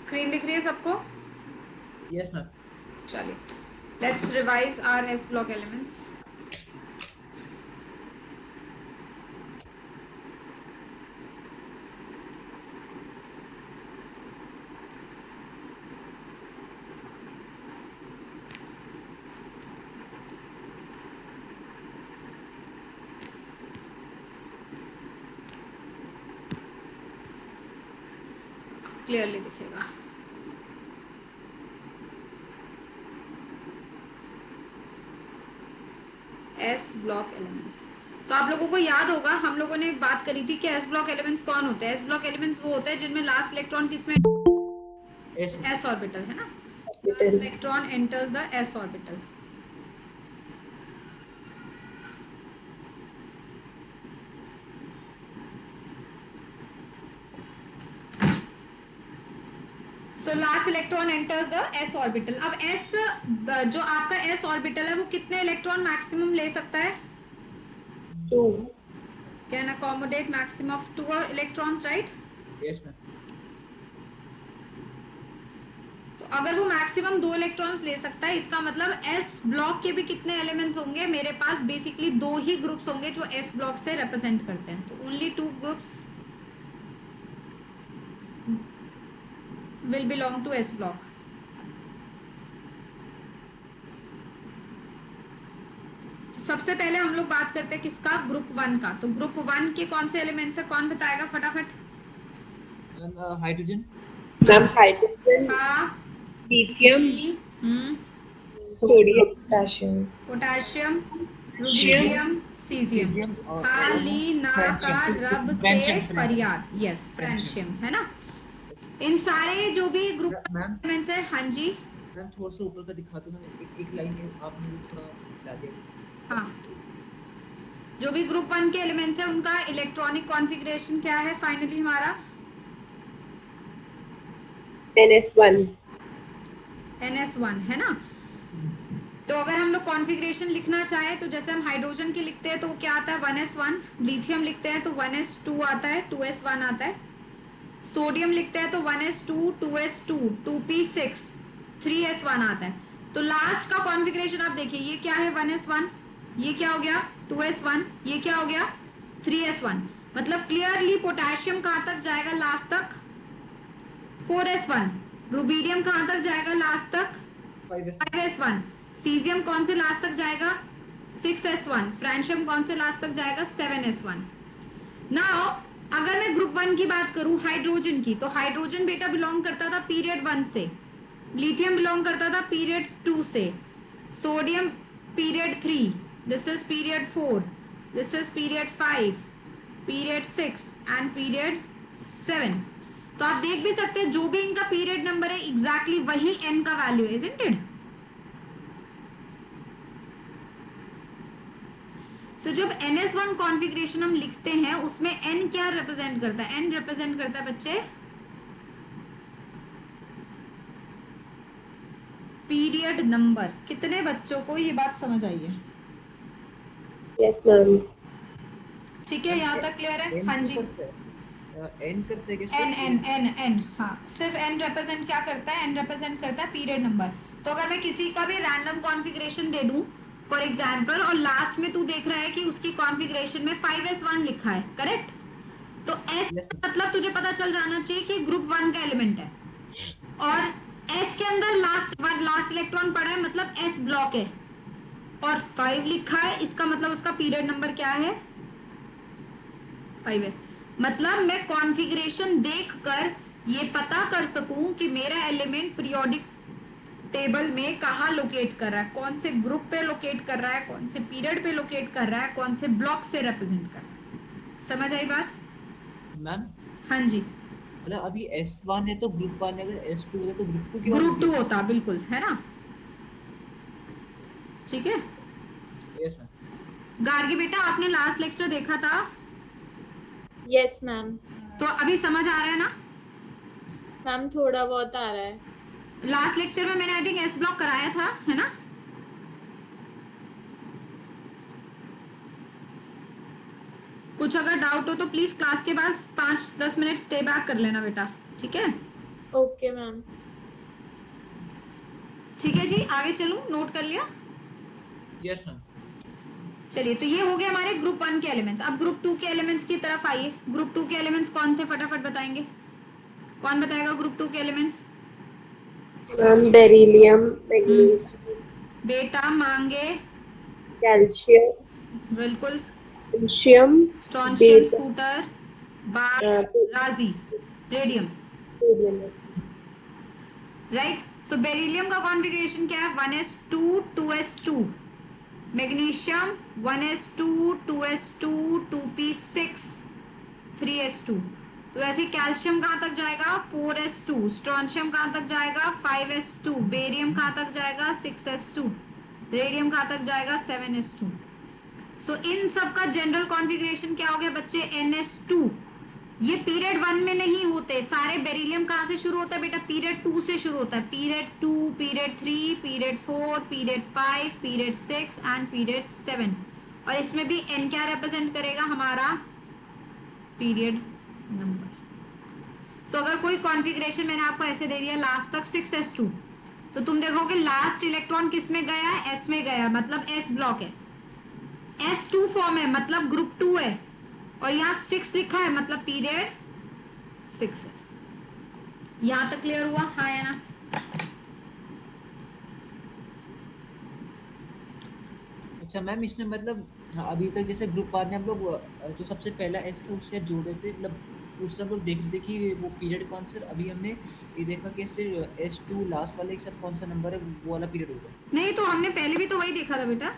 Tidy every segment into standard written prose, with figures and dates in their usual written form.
Screen दिख रही है सबको? Yes ma'am. चलिए, let's revise our s block elements. Clearly दिखेगा। एस ब्लॉक एलिमेंट्स, तो आप लोगों को याद होगा हम लोगों ने बात करी थी कि एस ब्लॉक एलिमेंट्स कौन होते हैं। एस ब्लॉक एलिमेंट्स वो होते हैं जिनमें लास्ट इलेक्ट्रॉन किसमें, यस मैम। एस ऑर्बिटल, है ना। Last Hospital. Electron enters the S orbital. So last electron enters the S orbital. अब एस, जो आपका एस ऑर्बिटल है वो कितने इलेक्ट्रॉन मैक्सिमम ले सकता है? 2. Can accommodate maximum of 2 electrons, right. Yes ma'am. तो अगर वो मैक्सिमम 2 इलेक्ट्रॉन्स ले सकता है, इसका मतलब एस ब्लॉक के भी कितने एलिमेंट्स होंगे? मेरे पास बेसिकली 2 ही ग्रुप्स होंगे जो एस ब्लॉक से रिप्रेजेंट करते हैं। तो only 2 groups will belong to S block. सबसे पहले हम लोग बात करते हैं किसका, ग्रुप 1 का। तो ग्रुप 1 के कौन से एलिमेंट्स है, कौन बताएगा फटाफट? Ma'am hydrogen. Ma'am, hydrogen, हाँ, lithium, हम्म, sodium, potassium. Potassium, caesium. Rubidium, caesium. Caesium और हाली ना का रब से फ्रेंशियम। फरियाद, यस, फ्रेंशियम। फ्रेंशियम, है ना। इन सारे जो भी ग्रुप मैम एलिमेंट्स है, हाँ जी, मैम थोड़ा सा ऊपर का दिखा दो मैम, एक लाइन है आपने वो थोड़ा हिला दिया हाँ, बस। जो भी ग्रुप 1 के एलिमेंट्स है उनका इलेक्ट्रॉनिक कॉन्फ़िगरेशन क्या है फाइनली हमारा? NS1. NS1, है ना। तो अगर हम लोग कॉन्फ़िगरेशन लिखना चाहे तो जैसे हम हाइड्रोजन की लिखते हैं तो क्या आता है, 1s1। लिथियम लिखते हैं तो 1s2 आता है, 2s1 आता है। सोडियम लिखते हैं तो 1s2, 2s2, 2p6, 3s1 आता है। तो लास्ट का कॉन्फ़िगरेशन आप देखिए, ये क्या है, 1s1, ये क्या हो गया 2s1, ये क्या हो गया 3s1। मतलब क्लियरली पोटेशियम कहां तक जाएगा लास्ट तक, 4s1। रुबीडियम कहां तक जाएगा लास्ट तक, 5s। 5s1। सीजियम कौन से लास्ट तक जाएगा, 6s1। फ्रेंशियम कौन से लास्ट तक जाएगा, 7s1। नाउ अगर मैं ग्रुप 1 की बात करूं हाइड्रोजन की, तो हाइड्रोजन बेटा बिलोंग करता था पीरियड 1 से, लिथियम बिलोंग करता था पीरियड 2 से, sodium period 3, this is period 4, this is period 5, period 6 and period 7। तो आप देख भी सकते हैं जो भी इनका पीरियड नंबर है एग्जैक्टली वही एन का वैल्यू है, इजंट इट? सो जब NS1 कॉन्फ़िगरेशन हम लिखते हैं उसमें n क्या रिप्रेजेंट करता है, n रिप्रेजेंट करता है बच्चे पीरियड नंबर। कितने बच्चों को ये बात समझ आई है? Yes, ma'am. ठीक है, मैम यहाँ तक क्लियर है, एन हाँ शो जी। करता है, एन करता है क्या show n n period? N n, हाँ, सिर्फ n रिप्रेजेंट क्या करता है, n रिप्रेजेंट करता है पीरियड नंबर। तो अगर मैं किसी का भी रैंडम कॉन्फ़िगरेशन दे दूं फॉर एग्जांपल, और लास्ट में तू देख रहा है कि उसकी कॉन्फ़िगरेशन में 5s1 लिखा है, करेक्ट, तो s यस मैम। मतलब तुझे पता चल जाना चाहिए कि ग्रुप 1 का एलिमेंट है। और s के अंदर लास्ट इलेक्ट्रॉन पड़ा है मतलब s ब्लॉक है, और 5 लिखा है, इसका मतलब उसका पीरियड नंबर क्या है, 5 है। मतलब मैं कॉन्फ़िगरेशन देखकर ये पता कर सकूं कि मेरा एलिमेंट पीरियोडिक टेबल में कहाँ लोकेट कर रहा है, कौन से ग्रुप पे लोकेट कर रहा है, कौन से पीरियड पे लोकेट कर रहा है, कौन से ब्लॉक से रिप्रेजेंट कर रहा है। समझ आई बात? मैम हाँ जी, मतलब अभी S1 है तो ग्रुप 1 है, अगर S2 होता तो ग्रुप 2 की बात ग्रुप होगी 2 अभी। होता बिल्कुल, है ना। ठीक है, यस मैम। गार्गी बेटा आपने लास्ट लेक्चर देखा था, यस मैम। तो अभी समझ आ रहा है ना? मैम थोड़ा बहुत आ रहा है। लास्ट लेक्चर में मैंने आई थिंक एस ब्लॉक कराया था, है ना। कुछ अगर डाउट हो तो प्लीज क्लास के बाद 5-10 मिनट स्टे बैक कर लेना बेटा, ठीक है। Okay ma'am. ठीक है जी, आगे चलूं, नोट कर लिया? Yes ma'am. चलिए, तो ये हो गए हमारे ग्रुप 1 के एलिमेंट्स। अब ग्रुप 2 के एलिमेंट्स की तरफ आइए। ग्रुप 2 के एलिमेंट्स कौन थे, फटाफट बताएंगे? कौन बताएगा ग्रुप 2 के एलिमेंट्स? मैम बेरिलियम, मैग्नीशियम, बेटा मांगे, कैल्शियम, बिल्कुल, पोटेशियम, स्ट्रॉन्शियम, बेटा, स्कूटर, बार, राजी, रेडियम। सोडियम। राइट। सो बेरिलियम का कॉन्फ़िगरेशन क्या है? 1s2 2s2। Magnesium 1s2 2s2 2p6 3s2। तो ऐसे कैल्शियम कहाँ तक जाएगा? 4s2। स्ट्रॉन्शियम कहाँ तक जाएगा? 5s2। बेरियम कहाँ तक जाएगा? 6s2। रेडियम कहाँ तक जाएगा? 7s2। सो इन सब का जनरल कॉन्फ़िगरेशन क्या हो गया बच्चे? ns2। ये पीरियड 1 में नहीं होते सारे। बेरिलियम कहाँ से शुरू होता है बेटा? पीरियड 2 से शुरू होता है। Period 2, period 3, period 4, period 5, period 6 and period 7। और इसमें भी n क्या रिप्रेजेंट करेगा? हमारा पीरियड नंबर। सो अगर कोई कॉन्फ़िगरेशन मैंने आपको ऐसे दे दिया लास्ट तक 6s2, तो तुम देखोगे लास्ट इलेक्ट्रॉन किस में गया है? s में गया, मतलब s ब्लॉक है। s2 फॉर्म है, मतलब ग्रुप 2 है। और यहाँ 6 लिखा है, मतलब पीरियड 6 है। यहां तक क्लियर हुआ? हाँ या ना? अच्छा मैम, इसमें मतलब अभी तक जैसे ग्रुप 1 में हम लोग जो सबसे पहला एस था उससे जोड़े थे, मतलब उससे हम लोग देख रहे थे कि वो पीरियड कौन सा। अभी हमने ये देखा कि सिर्फ S2 लास्ट वाले के साथ कौन सा नंबर है, वो वाला पीरियड होगा। नहीं, तो हमने पहले भी तो वही देखा था बेटा।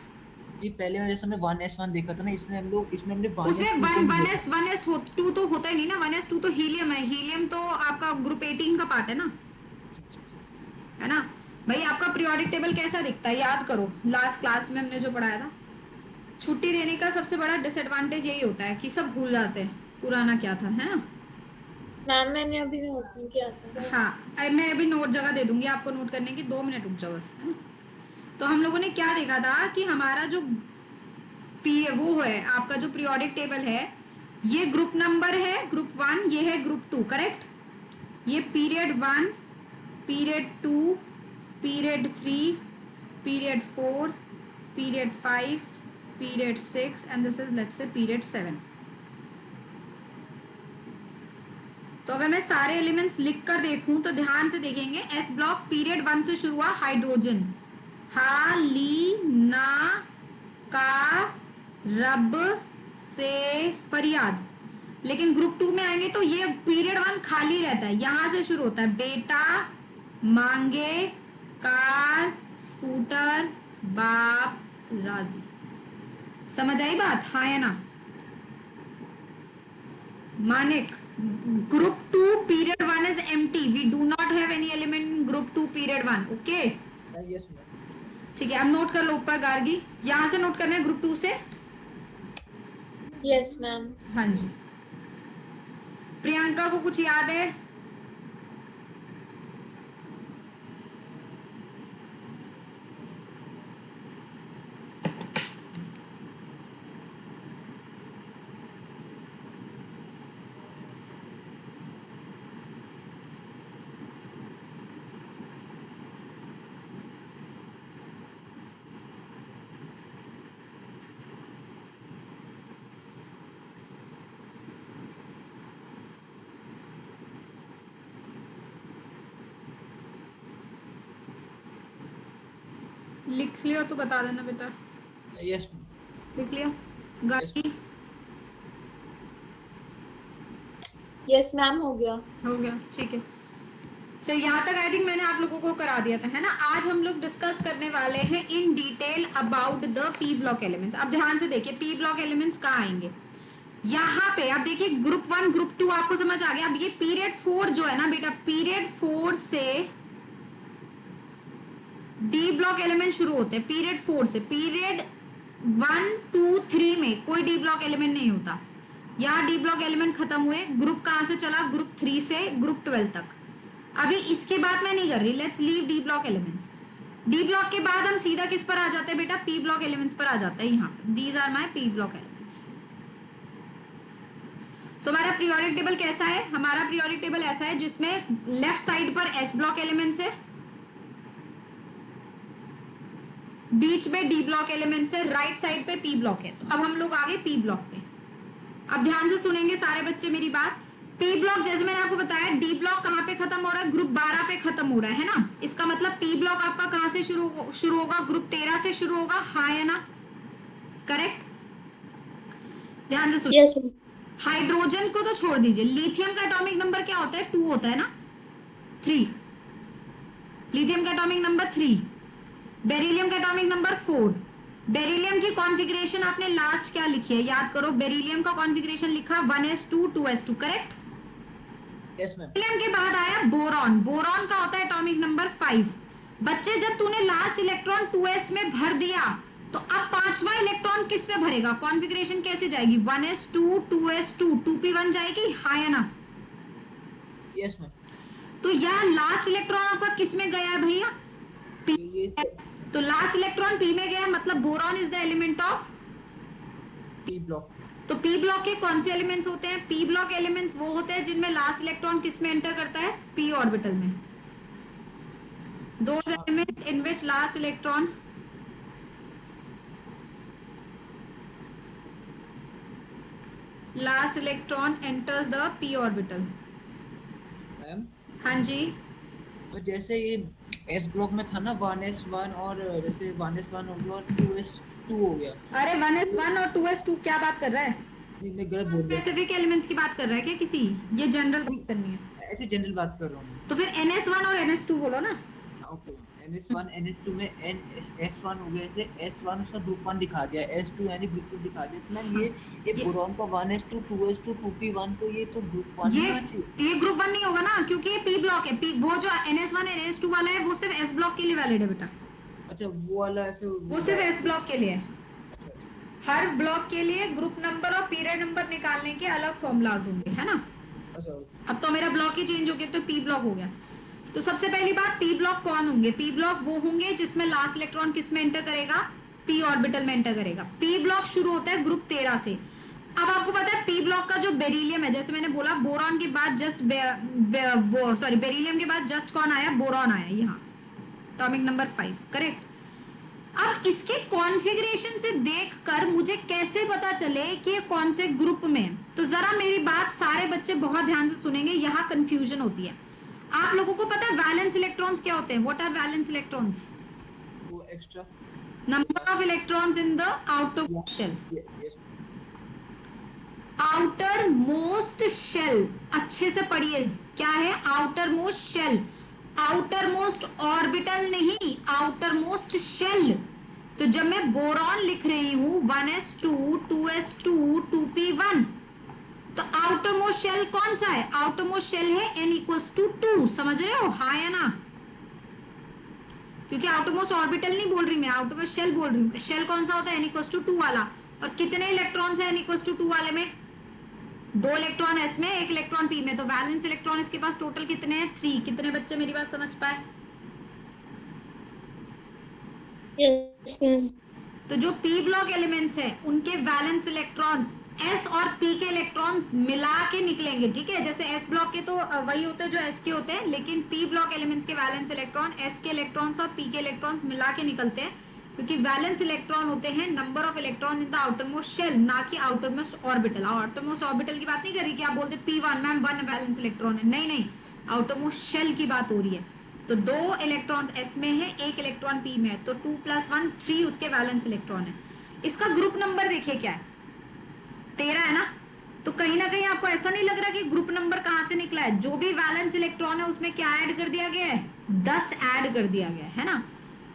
ये पहले में जैसे हमने 1s1 देखा था ना, इसमें हमने उसमें 1s2 को वन भी वन जोड़ा। एस वन एस टू तो होता ही नहीं ना। 1s2 तो हीलियम है। हीलियम तो आपका ग्रुप 18 का पार्ट है ना, अच्छा अच्छा अच्छा। है ना? भाई आपका पीरियोडिक टेबल कैसा दिखता है याद करो, लास्ट क्लास में हमने जो पढ़ाया था। छुट्टी देने का सबसे बड़ा डिसएडवांटेज यही होता है कि सब भूल जाते हैं पुराना क्या था, है ना? मैम मैंने अभी नोट नहीं किया था। हाँ, मैं अभी नोट जगह दे दूंगी आपको नोट करने की, 2 मिनट रुक जाओ बस, है ना? तो हम लोगों ने क्या देखा था कि हमारा जो वो है आपका जो पीरियोडिक टेबल है, ये ग्रुप नंबर है ग्रुप 1, ये है ग्रुप 2, करेक्ट? ये period 1, period 2, period 3, period 4, period 5, period 6 and this is let's say period 7। तो अगर मैं सारे एलिमेंट्स लिख कर देखूं तो ध्यान से देखेंगे, एस ब्लॉक पीरियड 1 से शुरू हुआ, हाइड्रोजन, हा ली ना का रब से फरियाद। लेकिन ग्रुप 2 में आएंगे तो ये पीरियड 1 खाली रहता है, यहां से शुरू होता है, बेटा मांगे कार स्कूटर बाप राजी। समझ आई बात? हाँ या ना? Manik, group 2 period 1 is empty. We do not have any element in group 2 period 1. Okay? Yes ma'am. ठीक है, अब नोट कर लो ऊपर गार्गी, यहां से नोट करना है ग्रुप 2 से। Yes ma'am. हाँ जी। प्रियंका को कुछ याद है? लिख लियो तो बता देना बेटा। यस लिख लिया यस। गार्गी? यस मैम हो गया। हो गया, ठीक है। चलिए, यहाँ तक आई थिंक मैंने आप लोगों को करा दिया था, है ना? आज हम लोग डिस्कस करने वाले हैं in detail about the P block elements. अब ध्यान से देखिए, पी ब्लॉक एलिमेंट्स कहाँ आएंगे? यहाँ पे अब देखिए, ग्रुप 1 ग्रुप 2 आपको समझ आ गया। अब ये पीरियड 4 जो है ना बेटा, पीरियड 4 से डी ब्लॉक एलिमेंट शुरू होते हैं। पीरियड 4 से पीरियड 1 2 3 में कोई डी ब्लॉक एलिमेंट नहीं होता। यहाँ डी ब्लॉक एलिमेंट खत्म हुए। ग्रुप कहाँ से चला? ग्रुप 3 से ग्रुप 12 तक। अभी इसके बाद मैं नहीं कर रही, let's leave D block elements. D block के बाद हम सीधा किस पर आ जाते हैं बेटा? पी ब्लॉक एलिमेंट्स पर आ जाता है। यहाँ these are my P block elements. So हमारा पीरियोडिक टेबल कैसा है? हमारा पीरियोडिक टेबल ऐसा है जिसमें लेफ्ट साइड पर एस ब्लॉक एलिमेंट्स है, बीच में डी ब्लॉक एलिमेंट्स है, राइट साइड पे पी ब्लॉक है। तो अब हम लोग आगे पी ब्लॉक पे। अब ध्यान से सुनेंगे सारे बच्चे मेरी बात। पी ब्लॉक जैसे मैंने आपको बताया, डी ब्लॉक कहाँ पे खत्म हो रहा है? ग्रुप 12 पे खत्म हो रहा है ना। इसका मतलब पी ब्लॉक आपका कहाँ से शुरू होगा? ग्रुप 13 से शुरू होगा। हाँ या ना? करेक्ट? ध्यान से सुनिए। Yes ma'am. हाइड्रोजन को तो छोड़ दीजिए, लिथियम का एटॉमिक नंबर क्या होता है? 2 होता है ना, 3। लिथियम का एटॉमिक नंबर 3, बेरिलियम का एटॉमिक नंबर 4। बेरिलियम की कॉन्फ़िगरेशन आपने लास्ट क्या लिखी है? याद करो, बेरिलियम का कॉन्फ़िगरेशन लिखा 1s2 2s2, correct? Yes ma'am. Beryllium के बाद आया बोरॉन। बोरॉन का होता है एटॉमिक नंबर 5। बच्चे जब तूने लास्ट इलेक्ट्रॉन 2s में भर दिया, तो अब 5वां इलेक्ट्रॉन किस में भरेगा? कॉन्फ़िगरेशन कैसे जाएगी? 1s2 2s2 2p1 जाएगी। हाँ या ना? Yes ma'am. तो यहाँ लास्ट इलेक्ट्रॉन आपका किस में गया है भैया? ये तो लास्ट इलेक्ट्रॉन पी में गया, मतलब boron is the element of P block. तो पी ब्लॉक के कौन से एलिमेंट्स होते हैं? पी ब्लॉक एलिमेंट्स वो होते हैं जिनमें लास्ट इलेक्ट्रॉन किस में एंटर करता है? पी ऑर्बिटल में। Those element in which last electron enters the p orbital। Ma'am हाँ जी, और जैसे ये एस ब्लॉक में था ना 1s1 और जैसे 1s1 हो गया और 2s2 हो गया। अरे 1s1 और 2s2 क्या बात कर रहा है? नहीं, मैं गलत बोल गया। स्पेसिफिक एलिमेंट्स की बात कर रहा है क्या किसी? ये जनरल बात करनी है। ऐसे जनरल बात कर रहा हूँ मैं। तो फिर ns1 और ns2 बोलो ना। ओके, NS1 NS2 में S1 हो गया, जैसे S1 उसका ग्रुप 1 दिखा दिया, S2 यानी ग्रुप 2 दिखा दिया। तो मैम ये बोरॉन का 1s2 2s2 2p1, तो ये तो ग्रुप 1 ये होना चाहिए। ये ग्रुप 1 नहीं होगा ना, क्योंकि ये पी ब्लॉक है। पी वो जो ns1 ns2 वाला है वो सिर्फ s ब्लॉक के लिए वैलिड है बेटा। अच्छा, वो वाला ऐसे वो सिर्फ s ब्लॉक के लिए है। अच्छा अच्छा हर ब्लॉक के लिए ग्रुप नंबर और पीरियड नंबर निकालने के अलग फॉर्मूलाज होंगे, है ना। अच्छा। अब तो मेरा ब्लॉक ही चेंज हो गया, तो पी ब्लॉक हो गया। तो सबसे पहली बात, पी ब्लॉक कौन होंगे? पी ब्लॉक वो होंगे जिसमें लास्ट इलेक्ट्रॉन किस में एंटर करेगा? पी ऑर्बिटल में एंटर करेगा। पी ब्लॉक शुरू होता है ग्रुप 13 से। अब आपको पता है पी ब्लॉक का जो बेरिलियम है, जैसे मैंने बोला बोरॉन के बाद जस्ट बेरिलियम के बाद जस्ट कौन आया? बोरॉन आया यहाँ, एटॉमिक नंबर 5, करेक्ट। अब इसके कॉन्फ़िगरेशन से देखकर मुझे कैसे पता चले कि ये कौन से ग्रुप में है? तो जरा मेरी बात सारे बच्चे बहुत ध्यान से सुनेंगे, यहाँ कंफ्यूजन होती है। आप लोगों को पता है वैलेंस इलेक्ट्रॉन्स क्या होते हैं? What are valence electrons? वो extra number of electrons in the outer shell. Yes. Outermost shell, अच्छे से पढ़िए, क्या है? Outermost shell, outermost orbital नहीं, आउटर मोस्ट शेल। तो जब मैं बोरॉन लिख रही हूं 1s2 2s2 2p1, तो आउटर मोस्ट शेल कौन सा है? आउटर मोस्ट शेल है n=2। समझ रहे हो? हाँ या ना? क्योंकि आउटर मोस्ट ऑर्बिटल नहीं बोल रही मैं, आउटर मोस्ट शेल बोल रही हूँ। शेल कौन सा होता है? n=2 वाला। और कितने इलेक्ट्रॉन्स है n=2 वाले में? 2 इलेक्ट्रॉन s में, 1 इलेक्ट्रॉन p में। तो वैलेंस इलेक्ट्रॉन इसके पास टोटल कितने हैं? 3। कितने बच्चे मेरी बात समझ पाए? Yes ma'am. तो जो p ब्लॉक एलिमेंट्स हैं उनके वैलेंस इलेक्ट्रॉन्स s और p के इलेक्ट्रॉन्स मिला के निकलेंगे, ठीक है। जैसे s ब्लॉक के तो वही होते हैं जो s के होते हैं, लेकिन p ब्लॉक एलिमेंट्स के वैलेंस इलेक्ट्रॉन s के इलेक्ट्रॉन्स और p के इलेक्ट्रॉन्स मिला के निकलते हैं, क्योंकि वैलेंस इलेक्ट्रॉन होते हैं number of electron in the outermost shell, ना कि outermost orbital. Outermost orbital की बात नहीं करी कि आप बोलते p1 मैम 1 वैलेंस इलेक्ट्रॉन है, नहीं नहीं, आउटर मोस्ट शेल की बात हो रही है। तो 2 इलेक्ट्रॉन s में है, 1 इलेक्ट्रॉन p में है, तो 2 + 1 3 उसके वैलेंस इलेक्ट्रॉन है। इसका ग्रुप नंबर देखिए क्या है? 13 है ना। तो कहीं ना कहीं आपको ऐसा नहीं लग रहा कि ग्रुप नंबर कहां से निकला है? जो भी वैलेंस इलेक्ट्रॉन है उसमें क्या ऐड कर दिया गया है? 10 ऐड कर दिया गया है ना।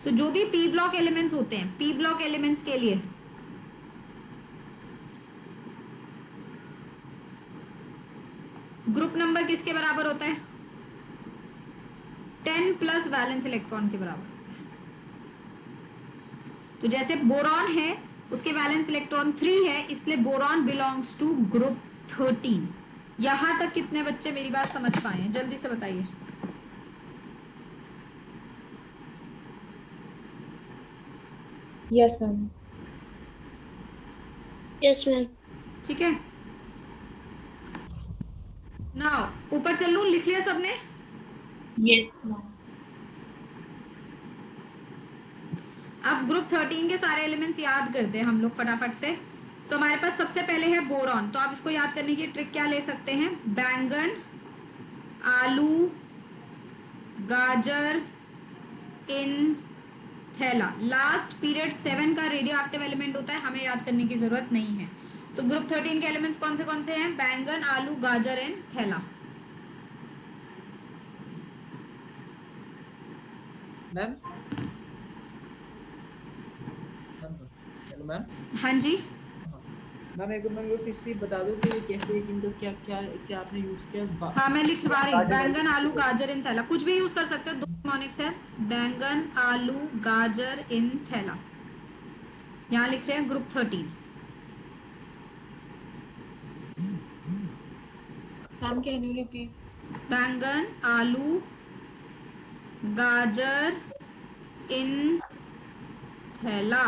तो जो भी p ब्लॉक एलिमेंट्स होते हैं, p ब्लॉक एलिमेंट्स के लिए ग्रुप नंबर किसके बराबर होता है? 10 प्लस वैलेंस इलेक्ट्रॉन के बराबर होता है। तो जैसे बोरॉन है, उसके वैलेंस इलेक्ट्रॉन 3 है, इसलिए बोरॉन बिलोंग्स टू ग्रुप 13। यहां तक कितने बच्चे मेरी बात समझ पाए हैं? जल्दी से बताइए। Yes ma'am. Yes ma'am. ठीक है। नाउ ऊपर चल लूं, लिख लिया सबने? Yes, ma'am. अब ग्रुप 13 के सारे एलिमेंट्स याद करते हैं हम लोग फटाफट से। तो हमारे पास सबसे पहले है बोरॉन, तो आप इसको याद करने की ट्रिक क्या ले सकते हैं? बैंगन, आलू, गाजर इन थैला। लास्ट पीरियड 7 का रेडियो एक्टिव एलिमेंट होता है, हमें याद करने की जरूरत नहीं है। तो ग्रुप 13 के एलिमेंट्स कौन से हैं? बैंगन, आलू, गाजर इन थैला। Ma'am ma'am hello ma'am. हाँ जी, हाँ मैम, एक बार मैम फिर से बता दो कि कैसे इनका क्या क्या क्या आपने यूज किया हाँ मैं लिखवा रही हूँ, गाजर बैंगन, आलू, वाली। गाजर इन थैला, कुछ भी यूज कर सकते हो, दो निमोनिक्स है। बैंगन, आलू, गाजर इन थैला, यहाँ लिख रहे हैं group 13। Ma'am, can you repeat? बैंगन, आलू, गाजर इन थैला,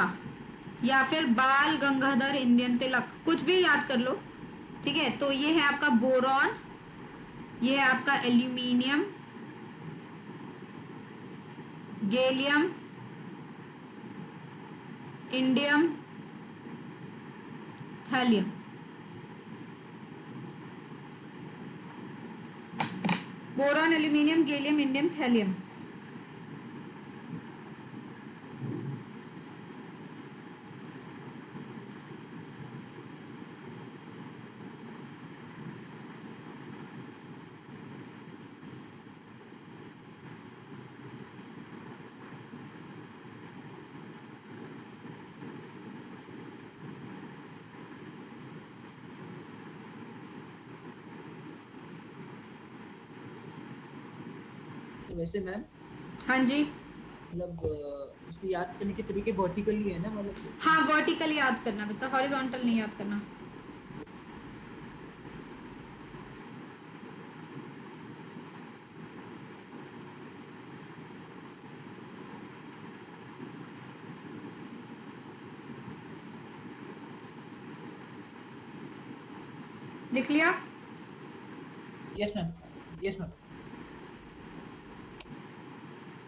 या फिर बाल गंगाधर इंडियन तिलक, कुछ भी याद कर लो। ठीक है, तो ये है आपका बोरॉन, ये है आपका aluminium, gallium, indium, thallium. Boron, aluminium, gallium, indium, thallium. तो वैसे मैम हाँ जी, मतलब उसको याद करने के तरीके वर्टिकली है ना, मतलब जैसे हाँ वर्टिकल याद करना बच्चा, हॉरिजॉन्टल नहीं याद करना। लिख लिया? Yes ma'am, yes ma'am.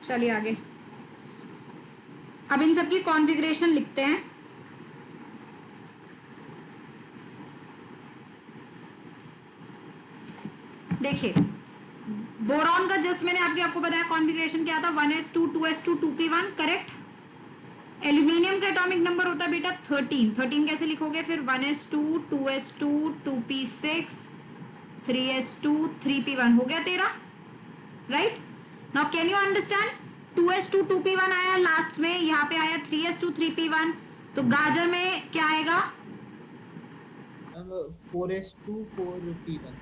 चलिए आगे, अब इन सबकी कॉन्फ़िगरेशन लिखते हैं। देखिए, बोरॉन का जस्ट मैंने आपको बताया कॉन्फ़िगरेशन क्या था, 1s2 2s2 2p1, correct. Aluminium का एटॉमिक नंबर होता है बेटा 13। 13 कैसे लिखोगे फिर? 1s2 2s2 2p6 3s2 3p1, हो गया तेरा, right. Now can you understand, 2s2 2p1 आया लास्ट में, यहाँ पे आया 3s2 3p1, तो गाजर में क्या आएगा? Ma'am 4s2 4p1।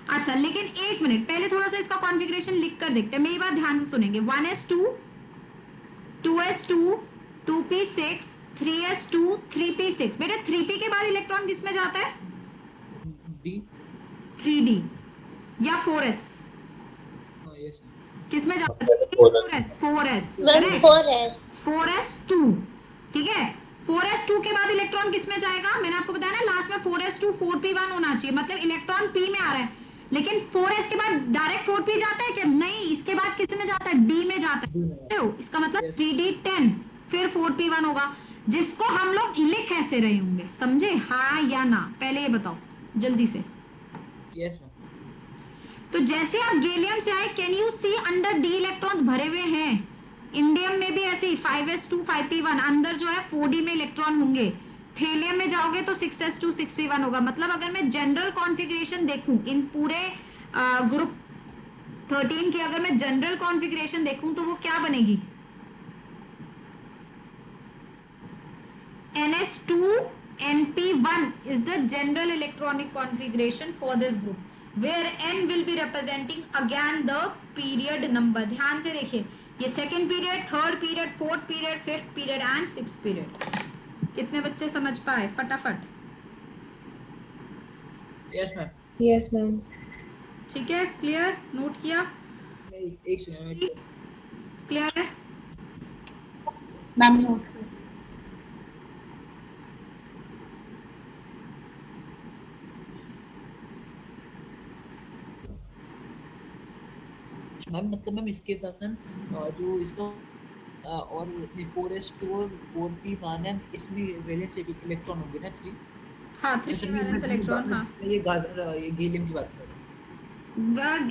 अच्छा, लेकिन एक मिनट पहले थोड़ा सा इसका कॉन्फ़िगरेशन लिख कर देखते हैं, मेरी बात ध्यान से सुनेंगे। 1s2 2s2 2p6 3s2 3p6, बेटा 3p के बाद इलेक्ट्रॉन किस में जाता है? डी। 3d या 4s, हाँ यस मैम। किस में जाता है? 4s, 4s, ma'am correct. 4s। 4s2, ठीक है। 4s2 के बाद इलेक्ट्रॉन किस में जाएगा? मैंने आपको बताया ना लास्ट में 4s2 4p1 होना चाहिए, मतलब इलेक्ट्रॉन p में आ रहा है, लेकिन 4s के बाद डायरेक्ट 4p जाता है क्या? नहीं, इसके बाद किस में जाता है? d में जाता डी है। में। इसका मतलब यस 3d10 फिर 4p1 होगा, जिसको हम लोग लिख ऐसे रहे होंगे, समझे? हाँ या ना, पहले ये बताओ जल्दी से। Yes ma'am. तो जैसे आप गैलियम से आए, कैन यू सी अंदर डी इलेक्ट्रॉन्स भरे हुए हैं? इंडियम में भी ऐसे ही 5s2 5p1, अंदर जो है 4d में इलेक्ट्रॉन होंगे। थेलियम में जाओगे तो 6s2 6p1 होगा। मतलब अगर मैं जनरल कॉन्फ़िगरेशन देखूं इन पूरे ग्रुप 13 की, अगर मैं जनरल कॉन्फ़िगरेशन देखूं तो वो क्या बनेगी? ns2 np1 is the general electronic configuration for this group where n will be representing again the period number। ध्यान से देखिए, ये second period, third period, fourth period, fifth period and sixth period. कितने बच्चे समझ पाए फटाफट? Yes ma'am. Yes, ma'am. ठीक है, क्लियर, नोट किया? नहीं एक सेकंड। क्लियर है? Ma'am, note. मैम मतलब मैम इसके हिसाब से जो इसका और 4s2 और 4p1 है, इसमें वैलेंस इलेक्ट्रॉन होंगे ना 3। हाँ, 3 जैसे वैलेंस इलेक्ट्रॉन, हाँ। मैं ये ये गैलियम की बात कर रहा हूँ।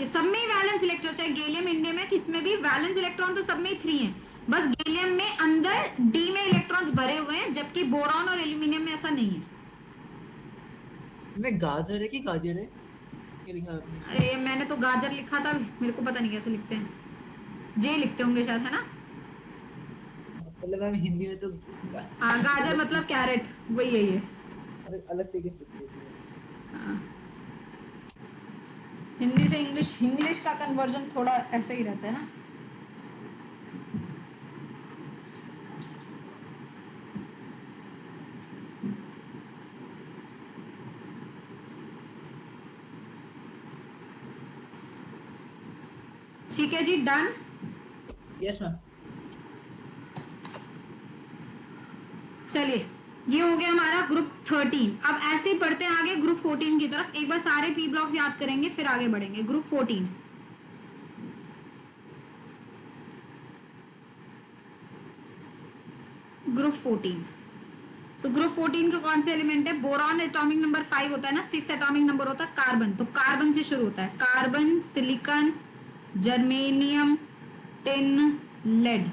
सब में ही वैलेंस इलेक्ट्रॉन, चाहे गैलियम इंडियम है किसमें भी वैलेंस इलेक्ट्रॉन तो सब में ही 3 हैं। बस गैलियम में अंदर डी में इलेक्ट्रॉन्स भरे हुए हैं, जबकि बोरॉन और एल्यूमिनियम में ऐसा नहीं है। मैं गाजर है कि गाजर है, ये लिखा है आपने इसमें। अरे मैंने तो गाजर लिखा था, मेरे को पता नहीं कैसे लिखते हैं, जे लिखते होंगे शायद, है ना। मतलब मैम हिंदी में तो हाँ, गाजर अलग मतलब कैरेट, वही है ये। अलग अलग तरीके से लिखते हैं। हाँ, हिंदी से इंग्लिश, इंग्लिश का कन्वर्जन थोड़ा ऐसे ही रहता है ना। ठीक है जी, डन। Yes ma'am. चलिए, ये हो गया हमारा ग्रुप 13। अब ऐसे ही पढ़ते हैं आगे ग्रुप 14 की तरफ। एक बार सारे पी ब्लॉक्स याद करेंगे, फिर आगे बढ़ेंगे। Group 14, group 14। तो ग्रुप 14 के कौन से एलिमेंट है? बोरॉन एटॉमिक नंबर 5 होता है ना, 6 एटॉमिक नंबर होता है। कार्बन, तो कार्बन से शुरू होता है। Carbon, silicon, germanium, tin, lead.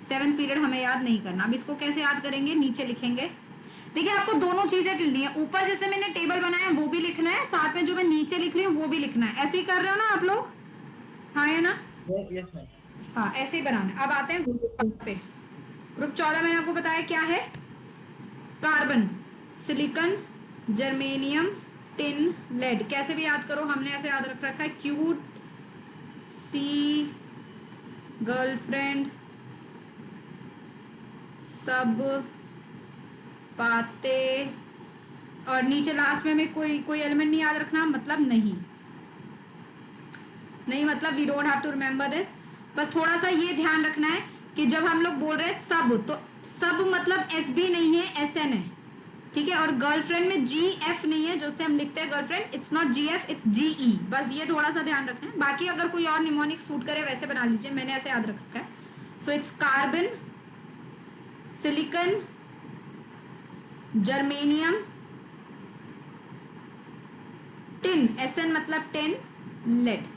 7th period हमें याद नहीं करना। अब इसको कैसे याद करेंगे? नीचे लिखेंगे। देखिए, आपको दोनों चीजें लिखनी है। ऊपर जैसे मैंने टेबल बनाया वो भी लिखना है, साथ में जो मैं नीचे लिख रही हूँ वो भी लिखना है। ऐसे ही कर रहे हो ना आप लोग? हाँ या ना? Yes ma'am. हाँ, ऐसे ही बनाना है। अब आते हैं ग्रुप पे। ग्रुप 14 मैंने आपको बताया क्या है? Carbon, silicon, germanium, tin, lead. कैसे भी याद करो, हमने ऐसे याद रख रखा है। क्यूट, सी, गर्लफ्रेंड, सब, पाते, और नीचे लास्ट में हमें कोई एलिमेंट नहीं याद रखना, मतलब नहीं मतलब we don't have to remember this. बस थोड़ा सा ये ध्यान रखना है कि जब हम लोग बोल रहे हैं सब, तो सब मतलब एस बी नहीं है, एस एन है, ठीक है। और गर्लफ्रेंड में जी एफ नहीं है, जो से हम लिखते हैं girlfriend, it's not G F, it's G E. बस ये थोड़ा सा ध्यान रखना है। बाकी अगर कोई और निमोनिक सूट करे वैसे बना लीजिए, मैंने ऐसे याद रखा है। So it's carbon, silicon, germanium, tin, S N मतलब टिन, लेड।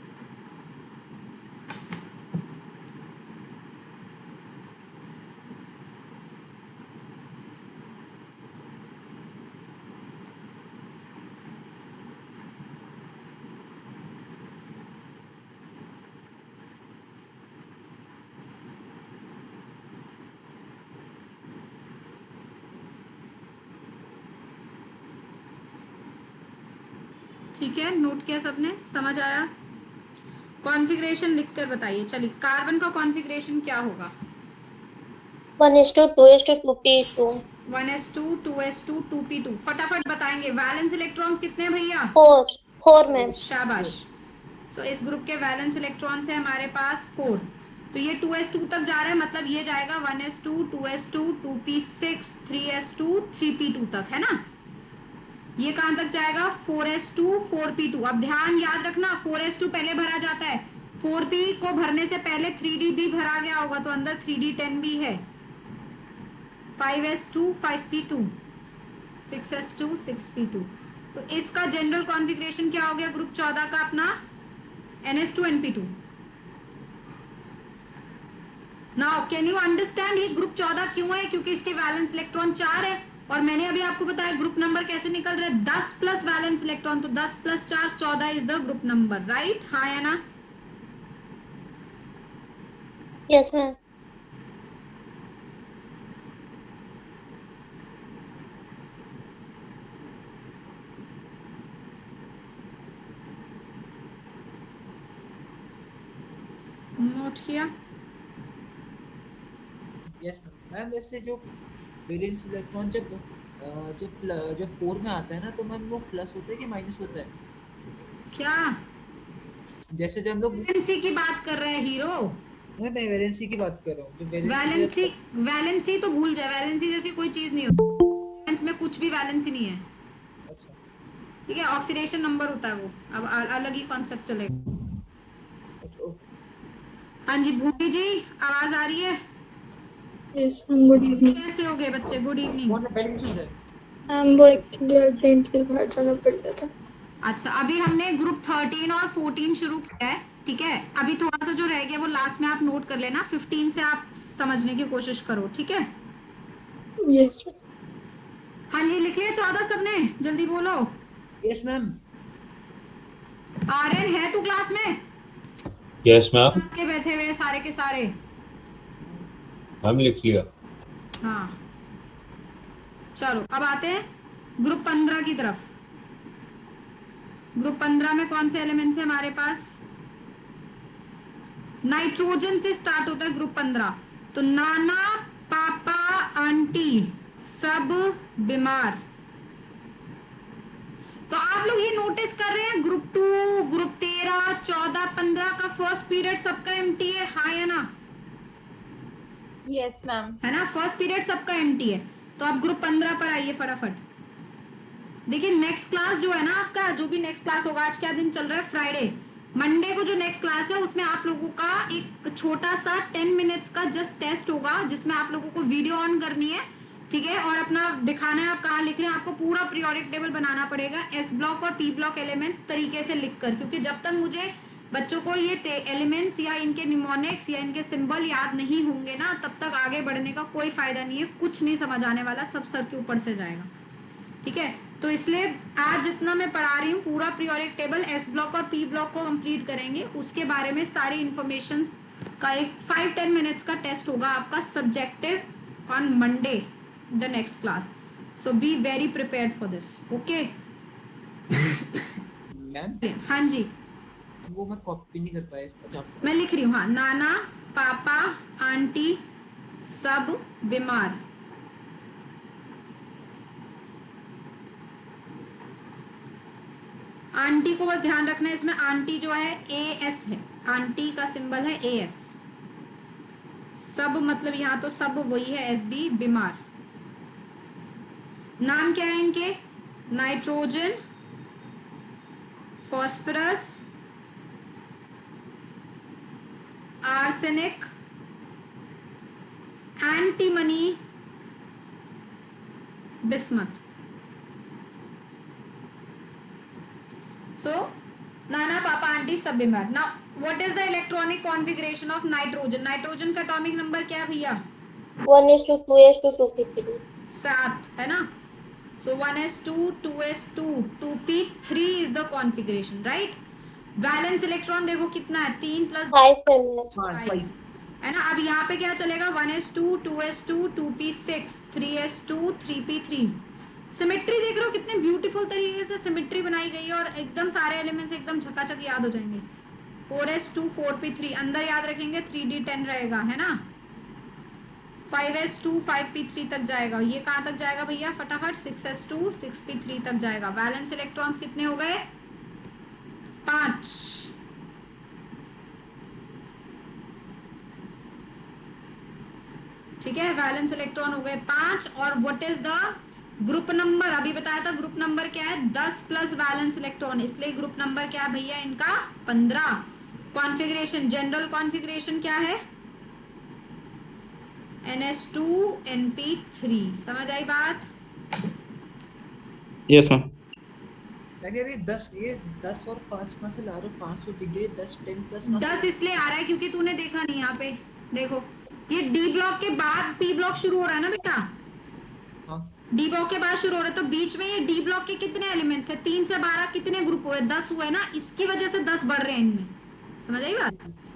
ठीक है, नोट किया सबने? समझ आया? कॉन्फ़िगरेशन लिखकर बताइए। चलिए, कार्बन का कॉन्फ़िगरेशन क्या होगा? 1s2 2s2 2p2 1s2 2s2 2p2। फटाफट बताएंगे। वैलेंस इलेक्ट्रॉन्स कितने हैं भैया? 4 मैम। शाबाश। सो इस ग्रुप के वैलेंस इलेक्ट्रॉन्स है हमारे पास 4। तो ये 2s2 तक जा रहा है, मतलब ये जाएगा 1s2 2s2 2p6 3s2 3p2 तक, है ना। ये कहां तक जाएगा? 4s2 4p2। अब ध्यान याद रखना, 4s2 पहले भरा जाता है। 4p को भरने से पहले 3d भी भरा गया होगा, तो अंदर 3d10 भी है। 5s2 5p2 6s2 6p2। तो इसका जनरल कॉन्फ़िगरेशन क्या हो गया ग्रुप 14 का अपना? ns2 np2। Now can you understand ये ग्रुप 14 क्यों है? क्योंकि इसके वैलेंस इलेक्ट्रॉन 4 है, और मैंने अभी आपको बताया ग्रुप नंबर कैसे निकल रहा है, 10 प्लस वैलेंस इलेक्ट्रॉन। तो 10 plus 4 14 is the group number, right? हाँ या ना? Yes ma'am. नोट किया? Yes ma'am. मैम वैसे जो वैलेंस इलेक्ट्रॉन जब जो 4 में आता है ना, तो मैम वो प्लस होता है कि माइनस होता है? क्या जैसे जब हम लोग, वैलेंसी की बात कर रहे हैं हीरो? मैं वैलेंसी की बात कर रहा हूँ, जो वैलेंसी वैलेंसी, जब, वैलेंसी तो भूल जाए, वैलेंसी जैसी कोई चीज नहीं होती में, कुछ भी वैलेंसी नहीं है, अच्छा ठीक है। ऑक्सीडेशन नंबर होता है वो, अब अलग ही कॉन्सेप्ट चलेगा। अच्छा हाँ जी भूमि जी, आवाज आ रही है? Yes, ma'am. Good evening. कैसे हो गए बच्चे? Good evening. कौन है पहले किसने बताया? मैम वो एक्चुअली अर्जेंटली बाहर जाना पड़ गया था। अच्छा, अभी हमने ग्रुप 13 और 14 शुरू किया है, ठीक है? अभी थोड़ा सा जो रह गया वो लास्ट में आप नोट कर लेना, 15 से आप समझने की कोशिश करो, ठीक है? Yes, ma'am. हाँ जी, लिख लिया 14 सबने? जल्दी बोलो। Yes ma'am. आर्यन है तू क्लास में? Yes ma'am. के बैठे हुए हैं सारे के सारे। मैम लिख लिया। हाँ चलो अब आते हैं ग्रुप 15 की तरफ। ग्रुप 15 में कौन से एलिमेंट्स है हमारे पास? नाइट्रोजन से स्टार्ट होता है ग्रुप 15। तो नाना पापा आंटी सब बीमार। तो आप लोग ये नोटिस कर रहे हैं ग्रुप 2, ग्रुप 13, 14, 15 का फर्स्ट पीरियड सबका एम्प्टी है, हाँ या ना? Yes, ma'am. है ना, फर्स्ट पीरियड सबका एम्प्टी है। तो आप ग्रुप 15 पर आइए फटाफट। देखिए नेक्स्ट क्लास जो है ना आपका, जो भी नेक्स्ट क्लास होगा, आज क्या दिन चल रहा है? फ्राइडे। मंडे को जो नेक्स्ट क्लास है उसमें आप लोगों का एक छोटा सा 10 मिनट्स का जस्ट टेस्ट होगा, जिसमें आप लोगों को वीडियो ऑन करनी है, ठीक है? और अपना दिखाना है आप कहाँ लिख रहे हैं। आपको पूरा पीरियोडिक टेबल बनाना पड़ेगा, एस ब्लॉक और पी ब्लॉक एलिमेंट्स तरीके से लिखकर, क्योंकि जब तक मुझे बच्चों को ये एलिमेंट्स या इनके निमोनिक्स या इनके सिंबल याद नहीं होंगे ना, तब तक आगे बढ़ने का कोई फायदा नहीं है, कुछ नहीं समझ आने वाला, सब सर के ऊपर से जाएगा, ठीक है? तो इसलिए आज जितना मैं पढ़ा रही हूँ पूरा पीरियोडिक टेबल एस ब्लॉक और पी ब्लॉक को कंप्लीट करेंगे, उसके बारे में सारी इंफॉर्मेशन का एक 5-10 मिनट्स का टेस्ट होगा आपका subjective on Monday the next class. So be very prepared for this, okay? Ma'am हाँ जी वो मैं कॉपी नहीं कर पाया इसका। अच्छा आपको मैं लिख रही हूँ, हाँ, नाना पापा आंटी सब बीमार। आंटी को बस ध्यान रखना है, इसमें आंटी जो है एएस है, आंटी का सिंबल है एएस। सब मतलब यहाँ तो सब वही है, एसबी बीमार। नाम क्या है इनके? Nitrogen, phosphorus, arsenic, antimony, bismuth. So, नाना पापा आंटी सब बीमार। Now, what is the electronic configuration of nitrogen? Nitrogen का एटॉमिक नंबर क्या है भैया? 1:2:2 2p3। 7 है ना? So 1s2 2s2 2p3 is the configuration, right? Valence electron देखो कितना है, 3 + 5 है। 5 है ना? अब यहाँ पे क्या चलेगा? 1s2 2s2 2p6 3s2 3p3। Symmetry देख रहे हो कितने ब्यूटीफुल तरीके से सिमेट्री बनाई गई है, और एकदम सारे एलिमेंट्स एकदम झकाझक याद हो जाएंगे। 4s2 4p3 अंदर याद रखेंगे, 3d10 रहेगा, है ना? 5s2 5p3 तक जाएगा। ये कहाँ तक जाएगा भैया फटाफट? 6s2 6p3 तक जाएगा। वैलेंस इलेक्ट्रॉन्स कितने हो गए? 5। ठीक है, वैलेंस इलेक्ट्रॉन हो गए 5। और what is the group number? अभी बताया था ग्रुप नंबर क्या है, 10 प्लस वैलेंस इलेक्ट्रॉन, इसलिए ग्रुप नंबर क्या है भैया इनका? 15। कॉन्फ़िगरेशन, जनरल कॉन्फ़िगरेशन क्या है? NH2 NP3। समझ आई बात? Yes ma'am. मैम ये 10 और 5 कहाँ से ला रहे हो? 5 तो डिग्री 10 10 प्लस 10 इसलिए आ रहा है क्योंकि तूने देखा नहीं। यहाँ पे देखो, ये डी ब्लॉक के बाद पी ब्लॉक शुरू हो रहा है ना बेटा? हाँ डी ब्लॉक के बाद शुरू हो रहा है, तो बीच में ये डी ब्लॉक के कितने एलिमेंट्स है? 3 से 12 कितने ग्रुप हुए? 10 हुए ना, इसकी वजह से 10 बढ़ रहे हैं इनमें। समझ आई बात?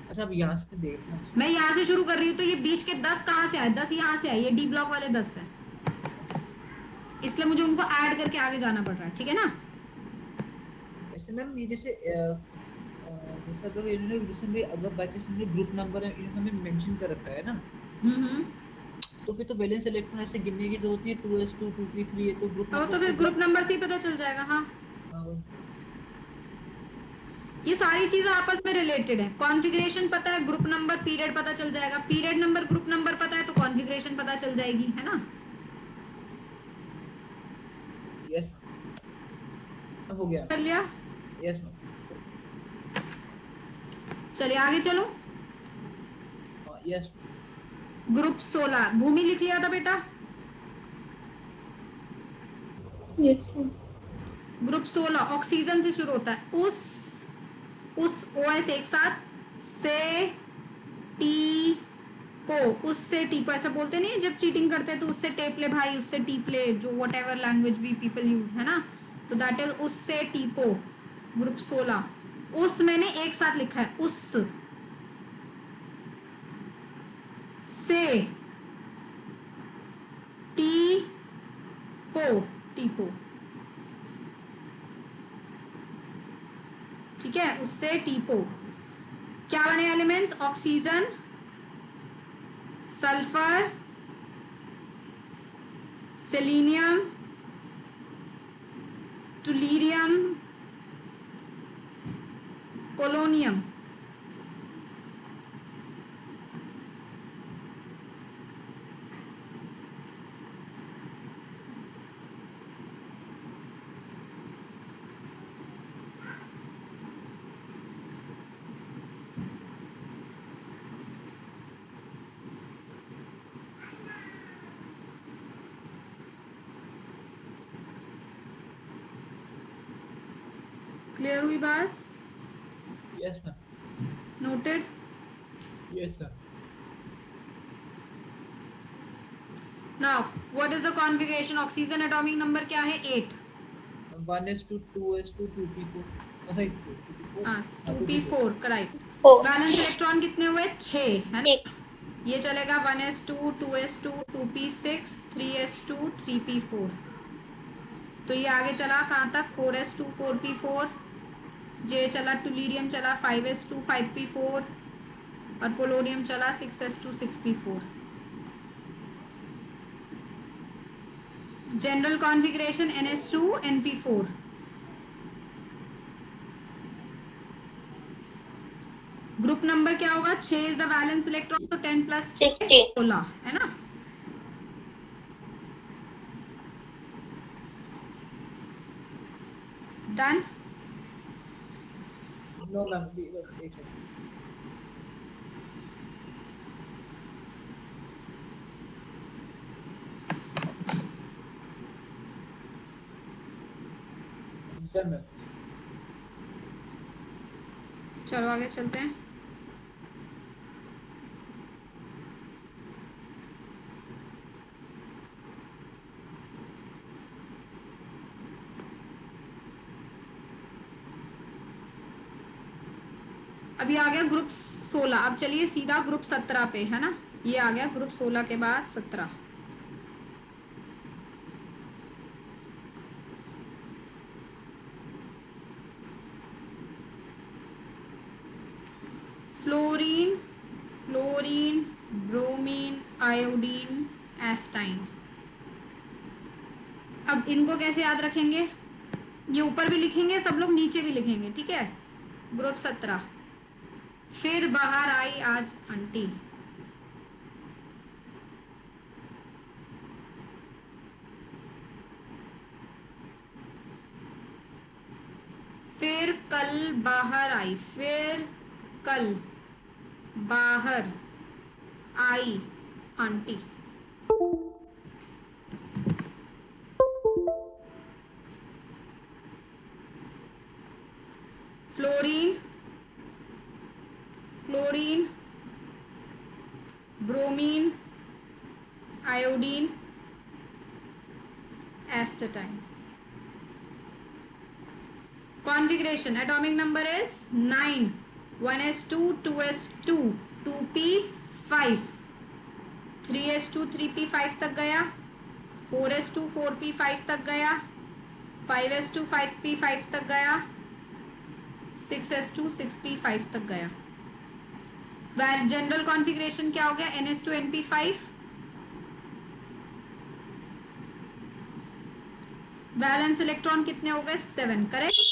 अच्छा अब यहाँ से देखना। मैं यहाँ से शुरू कर रही हूँ, तो ये बीच के 10 कहाँ से आए? 10 यहाँ से आए, ये डी ब्लॉक वाले 10 है, इसलिए मुझे उनको ऐड करके आगे जाना पड़ रहा है, ठीक है ना? ऐसे मैम ये जैसे जैसा अगर इन्होंने जैसे में अगर बाय चांस इन्होंने ग्रुप नंबर इन्होंने मेंशन कर रखा है ना, तो फिर तो वैलेंस इलेक्ट्रॉन ऐसे गिनने की जरूरत नहीं है। 2s2 2p3 ये तो ग्रुप तो फिर ग्रुप नंबर से ही पता चल जाएगा। हाँ, ये सारी चीजें आपस में रिलेटेड है। कॉन्फ़िगरेशन पता है, ग्रुप नंबर, पीरियड पता चल जाएगा। पीरियड नंबर, ग्रुप नंबर पता है तो कॉन्फ़िगरेशन पता चल जाएगी, है ना? यस अब हो गया। कर लिया? Yes ma'am. चलिए आगे चलो। यस ग्रुप 16 भूमि लिख लिया था बेटा? Yes ma'am. ग्रुप 16 ऑक्सीजन से शुरू होता है। उस OS एक साथ से टी पो, उससे टीपो, ऐसा बोलते नहीं जब चीटिंग करते तो उससे टेप ले भाई, उससे टीप ले, जो whatever language we people use है ना, तो दैट इज उससे टीपो। ग्रुप 16 उस मैंने एक साथ लिखा है, उस से टी पो, टीपो, ठीक है, उससे टीपो। क्या बने elements? Oxygen, sulphur, selenium, tellurium, polonium. Clear हुई बात? Yes ma'am. Noted? Yes ma'am. Now what is the configuration? Oxygen atomic number क्या है? 8। 1s2 2s2 2p4 sorry 2p4 हाँ, हाँ 2p4 2p4 correct. 4 balance electron कितने हुए? 6 है ना? 6 ये चलेगा 1s2 2s2 2p6 3s2 3p4। तो ये आगे चला कहाँ तक? 4s2 4p4, ये चला टुलीरियम चला 5s2 5p4 और पोलोनियम चला 6s2 6p4। General configuration ns2 np4। Group number क्या होगा? 6 इज द वैलेंस इलेक्ट्रॉन, तो 10 प्लस 16 16 है ना? डन। नो मैम एक सेकंड डन मैम। चलो आगे चलते हैं। अभी आ गया ग्रुप 16। अब चलिए सीधा ग्रुप 17 पे, है ना? ये आ गया ग्रुप 16 के बाद 17। Fluorine, chlorine, bromine, iodine, astatine. अब इनको कैसे याद रखेंगे? ये ऊपर भी लिखेंगे सब लोग, नीचे भी लिखेंगे, ठीक है? ग्रुप 17। फिर बाहर आई आज आंटी। फिर कल बाहर आई, फिर कल बाहर आई aunty. Fluorine, chlorine, bromine, iodine, astatine. Configuration atomic number is 9, 1s2 2s2 2p5 3s2 3p5 तक गया, 4s2 4p5 तक गया, 5s2 5p5 तक गया, 6s2 6p5 तक गया। जनरल कॉन्फ़िगरेशन क्या हो गया? ns2 np5। बैलेंस इलेक्ट्रॉन कितने हो गए? 7, करेक्ट?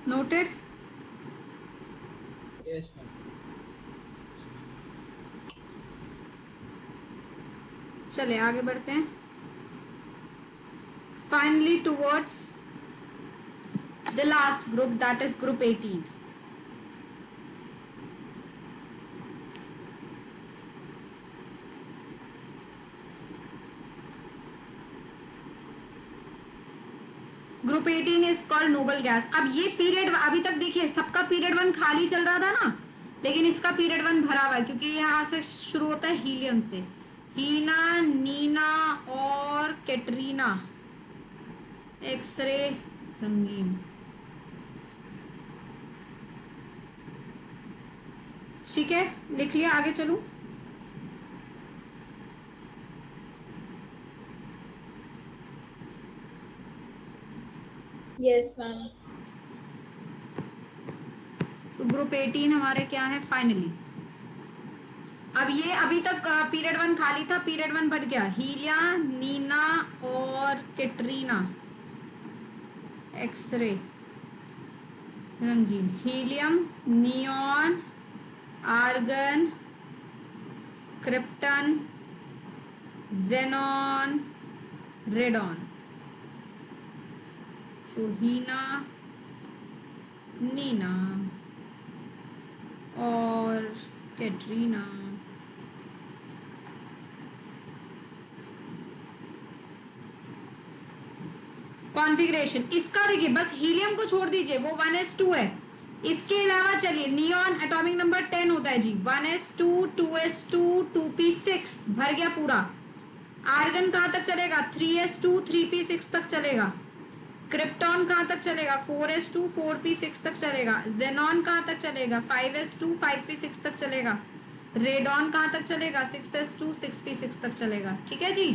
नोटेड। Yes ma'am. चले आगे बढ़ते हैं। Finally towards the last group, that is group 18। Group 18 is called noble gas. अब ये पीरियड अभी तक देखिए सबका पीरियड 1 खाली चल रहा था ना, लेकिन इसका पीरियड 1 भरा हुआ है क्योंकि यहाँ से शुरू होता है हीलियम से। हीना, नीना और कैटरीना, एक्सरे, रंगीन। ठीक है, लिख लिया, आगे चलूं। Yes ma'am. सो ग्रुप 18 हमारे क्या है फाइनली। अब ये अभी तक पीरियड 1 खाली था, पीरियड 1 भर गया। हीलिया, नीना और कैटरीना, एक्सरे, रंगीन। Helium, neon, argon, krypton, xenon, radon. So Heena, Nina और कैटरीना। कॉन्फ़िगरेशन इसका देखिए, बस हीलियम को छोड़ दीजिए, वो 1s2 है। इसके अलावा चलिए, नियॉन एटॉमिक नंबर 10 होता है जी, 1s2, 2s2, 2p6 भर गया पूरा। आर्गन कहां तक चलेगा? 3s2, 3p6 तक चलेगा। क्रिप्टॉन कहां तक चलेगा? 4s2, 4p6 तक चलेगा। जेनॉन कहां तक चलेगा? 5s2, 5p6 तक चलेगा। रेडॉन कहां तक चलेगा? 6s2, 6p6 तक चलेगा। ठीक है जी।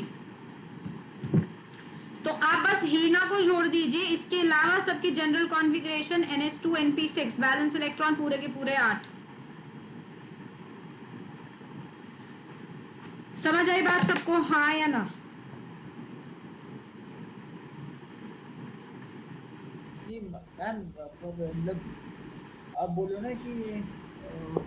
तो आप बस हीना को जोड़ दीजिए, इसके अलावा सबकी general configuration NS2 NP6, balance electron पूरे के पूरे 8। समझ आई बात सबको, हाँ या ना? नहीं मैम, मतलब आप बोलो ना कि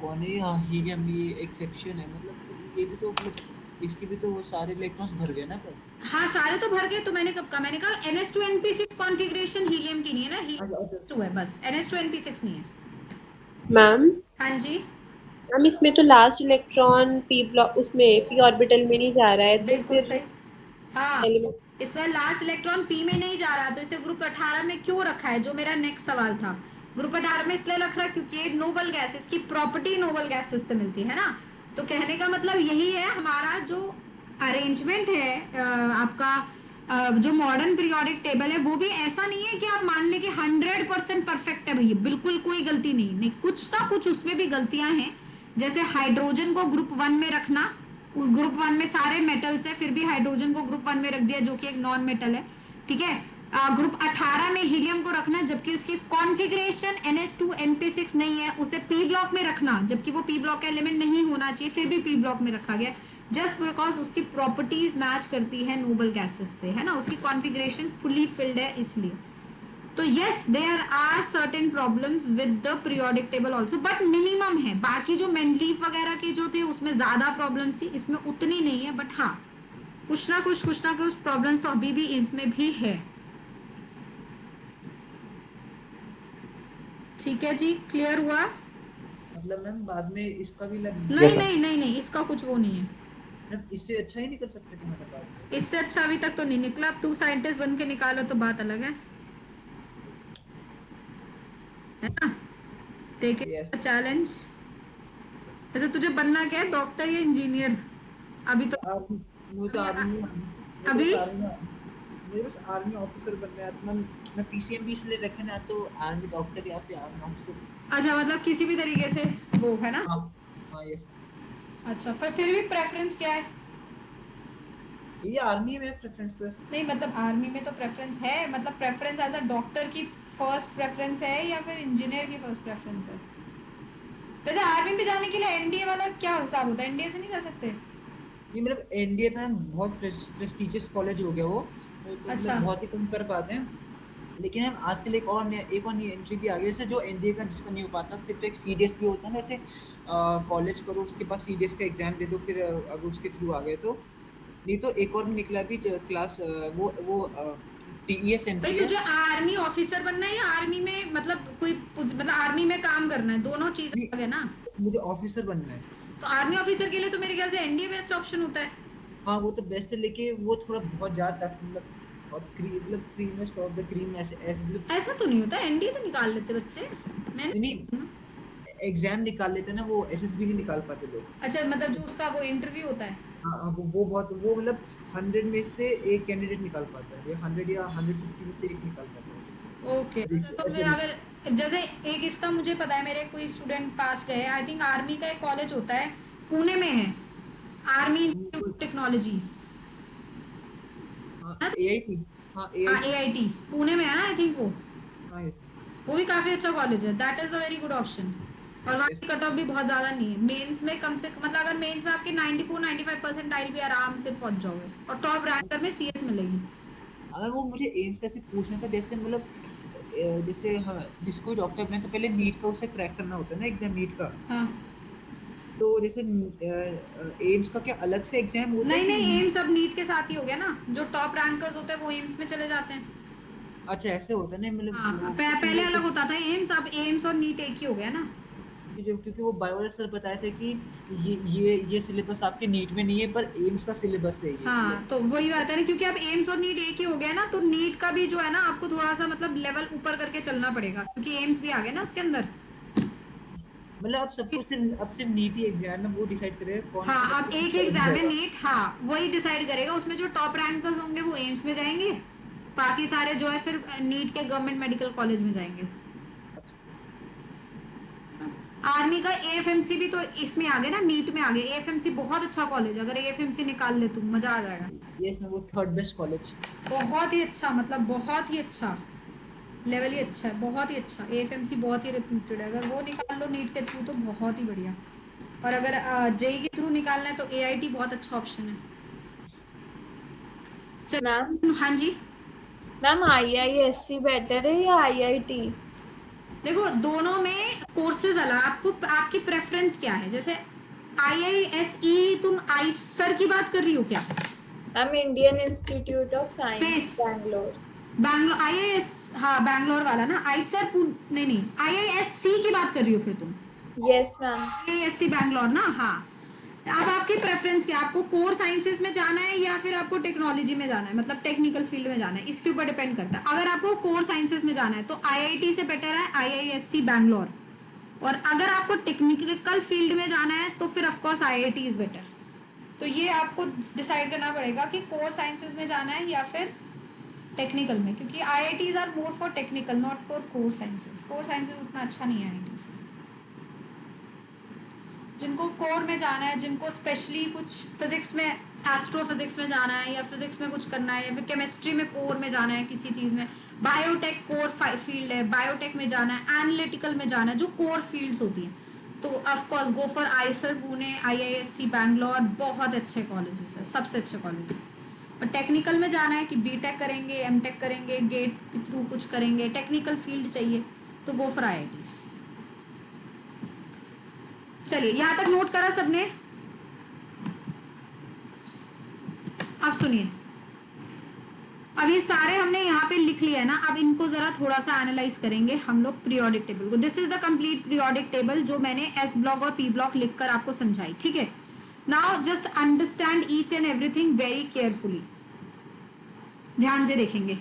कौन है, हाँ हीलियम भी एक सेक्शन है, मतलब ये भी तो मतलब इसके भी तो वो सारे इलेक्ट्रॉन्स भर गए ना पर। हाँ सारे तो भर गए, तो मैंने कब कहा? मैंने कहा NS2 NP6 कॉन्फ़िगरेशन हीलियम की नहीं है ना, अच्छा अच्छा। हीलियम 2 है बस, NS2 NP6 नहीं है। मैम हाँ जी, मैम इसमें तो लास्ट इलेक्ट्रॉन पी ब्लॉक उसमें पी ऑर्बिटल में नहीं जा रहा है, तो बिल्कुल फिर सही। हाँ, एलिमेंट। इसका लास्ट इलेक्ट्रॉन पी में नहीं जा रहा, तो इसे ग्रुप 18 में क्यों रखा है, जो मेरा नेक्स्ट सवाल था। ग्रुप 18 में इसलिए रख रहा है क्योंकि ये नोबल गैस, इसकी प्रॉपर्टी नोबल गैसेस से मिलती है ना। तो कहने का मतलब यही है, हमारा जो अरेंजमेंट है आपका जो मॉडर्न पीरियोडिक टेबल है, वो भी ऐसा नहीं है कि आप मान लें कि 100% परफेक्ट है भैया, बिल्कुल कोई गलती नहीं, नहीं कुछ ना कुछ उसमें भी गलतियां हैं। जैसे हाइड्रोजन को ग्रुप 1 में रखना, उस ग्रुप 1 में सारे मेटल्स है, फिर भी हाइड्रोजन को ग्रुप 1 में रख दिया जो कि एक नॉन मेटल है। ठीक है, ग्रुप 18 में हीलियम को रखना जबकि उसकी कॉन्फ़िगरेशन NS2 NP6 नहीं है, उसे पी ब्लॉक में रखना जबकि वो पी ब्लॉक का एलिमेंट नहीं होना चाहिए, फिर भी पी ब्लॉक में रखा गया जस्ट बिकॉज उसकी प्रॉपर्टीज मैच करती है नोबल गैसेस से, है ना, उसकी कॉन्फ़िगरेशन फुली फिल्ड है इसलिए। तो yes there are certain problems with the periodic table also, but minimum है। बाकी जो मेंडलीफ वगैरह के जो थे उसमें ज्यादा प्रॉब्लम थी, इसमें उतनी नहीं है, बट हाँ कुछ ना कुछ प्रॉब्लम्स तो अभी भी इसमें भी है। ठीक है जी, क्लियर हुआ? मतलब मैम बाद में इसका भी लग नहीं यस मैम। नहीं नहीं नहीं, इसका कुछ वो नहीं है। मैम इससे अच्छा ही निकल सकते थे मतलब बाद में। इससे अच्छा अभी तक तो नहीं निकला, अब तू साइंटिस्ट बन के निकालो तो बात अलग है ना। Take yes. It challenge. वैसे तुझे बनना क्या है, डॉक्टर या इंजीनियर? अभी तो आर्मी, मुझे तो आर्मी में, मुझे अभी बस आर्मी में, मुझे बस आर्मी ऑफिसर बनना है। तो मैं PCM भी इसलिए रखा ना, तो आर्मी डॉक्टर या फिर आर्मी ऑफिसर। अच्छा, मतलब किसी भी तरीके से वो है ना। हाँ हाँ यस। अच्छा, पर फिर भी प्रेफरेंस क्या है? ये आर्मी है मेरा प्रेफरेंस तो ऐसे। नहीं मतलब आर्मी में तो प्रेफरेंस है, मतलब प्रेफरेंस एज अ डॉक्टर की फर्स्ट प्रेफरेंस है या फिर इंजीनियर की फर्स्ट प्रेफरेंस है? वैसे आर्मी में जाने के लिए एनडीए वाला क्या हिसाब होता है, एनडीए से नहीं जा सकते? ये मतलब एनडीए था, बहुत प्रेस्टिजियस कॉलेज हो गया वो, तो अच्छा, मतलब बहुत ही कम कर पाते हैं। लेकिन हम आजकल एक और नई एंट्री भी आ गई, जैसे जो एनडीए का जिसका नहीं हो पाता, फिर तो एक सीडीएस भी होता है ना, जैसे कॉलेज करो उसके बाद सीडीएस का एग्जाम दे दो, फिर अगर उसके थ्रू आ गए तो। नहीं तो एक और भी निकला भी क्लास, वो टीईएस भाई एंट्री है। तुझे आर्मी ऑफिसर बनना है या आर्मी में मतलब कोई मतलब आर्मी में काम करना है, दोनों चीज नहीं, अलग है ना। मुझे ऑफिसर बनना है। तो आर्मी ऑफिसर के लिए तो मेरे ख्याल से एनडीए बेस्ट ऑप्शन होता है। हाँ वो तो बेस्ट है, लेकिन वो थोड़ा बहुत ज़्यादा टफ, मतलब बहुत क्रीमेस्ट ऑफ द क्रीम, ऐसे ऐसे मतलब। ऐसा तो नहीं होता, एनडीए तो निकाल लेते बच्चे, मैंने नहीं, एग्जाम निकाल लेते हैं ना, वो एसएसबी नहीं निकाल पाते लोग। अच्छा मतलब जो उसका वो इंटरव्यू होता है। हाँ हाँ, वो बहुत, वो मतलब 100 में से एक कैंडिडेट निकाल पाता है, या 100 या 150 में से एक निकाल पाता है ओके अच्छा, तो ऐसे मैं ऐसे। अगर जैसे एक इसका मुझे पता है, मेरे कोई स्टूडेंट पास गए, आई थिंक आर्मी का एक कॉलेज होता है पुणे में है, आर्मी इंस्टीट्यूट ऑफ टेक्नोलॉजी। हाँ एआईटी। हाँ हाँ एआईटी। एआईटी पुणे में है ना आई थिंक हाँ यस। वो भी काफी अच्छा कॉलेज है, that is a very good option. और वहाँ यस। की कट ऑफ भी बहुत ज्यादा नहीं है, मेंस में कम से कम मतलब अगर मेंस में आपके 94-95 परसेंटाइल भी आराम से पहुंच जाओगे, और टॉप रैंकर में सीएस मिलेगी। अगर वो मुझे एम्स का से पूछना था, जैसे मतलब जैसे हाँ, जिसको डॉक्टर बने तो पहले नीट का उसे क्रैक करना होता है ना, एग्जाम नीट का। हाँ तो जैसे एम्स का क्या अलग से एग्जाम होता है नहीं कि नहीं, एम्स अब नीट के साथ ही हो गया ना, जो टॉप रैंकर्स होते हैं वो एम्स में चले जाते हैं। अच्छा ऐसे होता है ना, मतलब हाँ वो पहले अलग होता था एम्स, अब एम्स और नीट एक ही हो गया ना। क्योंकि वो बायो सर बताए थे कि ये सिलेबस आपके नीट में नहीं है, पर एम्स का सिलेबस है ये, मतलब। हाँ तो वही बात है ना, क्योंकि अब एम्स और नीट एक ही हो गया ना, तो नीट का भी जो है ना आपको थोड़ा सा मतलब लेवल ऊपर करके चलना पड़ेगा, क्योंकि एम्स भी आ गया ना उसके अंदर। मतलब अब सिर्फ नीट ही एग्जाम है, वो डिसाइड करेगा कौन सा हाँ अब बच्चा किस एक कॉलेज में एग्जाम है जाएगा। नीट, हाँ वही डिसाइड करेगा, उसमें जो टॉप रैंकर्स होंगे वो एम्स में जाएंगे, बाकी सारे जो है फिर नीट के गवर्नमेंट मेडिकल कॉलेज में जाएंगे। अच्छा। आर्मी का एएफएमसी भी तो इसमें आ गया ना, नीट में आ गया एएफएमसी, बहुत अच्छा कॉलेज, अगर एएफएमसी निकाल ले तो मजा आ जाएगा। ये इसमें वो थर्ड बेस्ट कॉलेज। बहुत ही अच्छा, मतलब बहुत ही अच्छा, लेवल ही अच्छा है, बहुत ही अच्छा, एएफएमसी बहुत ही रेप्यूटेड है, अगर वो निकाल लो नीट के थ्रू तो बहुत ही बढ़िया। और अगर जेई के थ्रू निकालना है तो एआईटी बहुत अच्छा ऑप्शन है। मैम चल हाँ जी। मैम आईआईएससी बेटर है या आईआईटी? देखो दोनों में कोर्सेज अलग, आपको आपकी प्रेफरेंस क्या है, जैसे आईआईएसई तुम आईसर की बात कर रही हो क्या? Ma'am Indian institute of science space Bangalore. Bangalore IIS, हाँ बैंगलोर वाला ना, आईसर नहीं नहीं आईआईएससी की बात कर रही हो फिर तुम, यस मैम। आईआईएससी बैंगलोर ना, हाँ। अब आपकी प्रेफरेंस क्या, आपको कोर साइंसेज में जाना है या फिर आपको टेक्नोलॉजी में जाना है, मतलब टेक्निकल फील्ड में जाना है, इसके ऊपर डिपेंड करता है। अगर आपको कोर साइंसेज में जाना है तो आईआईटी से बेटर है आईआईएससी बैंगलोर, और अगर आपको टेक्निकल फील्ड में जाना है तो फिर ऑफकोर्स आईआईटी इज बेटर। तो ये आपको डिसाइड करना पड़ेगा कि कोर साइंसेज में जाना है या फिर टेक्निकल में, क्योंकि IITs are more for technical not for core sciences, core sciences उतना अच्छा नहीं है आईआईटीज। जिनको कोर में जाना है, जिनको स्पेशली कुछ फिजिक्स में, एस्ट्रोफिजिक्स में जाना है, या फिजिक्स में कुछ करना है, या फिर केमिस्ट्री में कोर में जाना है किसी चीज में, बायोटेक कोर फील्ड है, बायोटेक में जाना है, एनालिटिकल में जाना है, जो कोर फील्ड्स होती हैं, तो of course go for Eicher Pune, IISc Bangalore, बहुत अच्छे कॉलेजेस है, सबसे अच्छे कॉलेजेस। और टेक्निकल में जाना है कि बीटेक करेंगे, एमटेक करेंगे, गेट के थ्रू कुछ करेंगे, टेक्निकल फील्ड चाहिए, तो गो फॉर आईआईटीज। चलिए यहाँ तक नोट करा सबने? अब सुनिए, अब ये सारे हमने यहाँ पे लिख लिया है ना, अब इनको जरा थोड़ा सा एनालाइज करेंगे हम लोग पीरियोडिक टेबल को। This is the complete periodic table जो मैंने एस ब्लॉक और पी ब्लॉक लिखकर आपको समझाई, ठीक है। Now just understand each and everything very carefully, ध्यान से देखेंगे।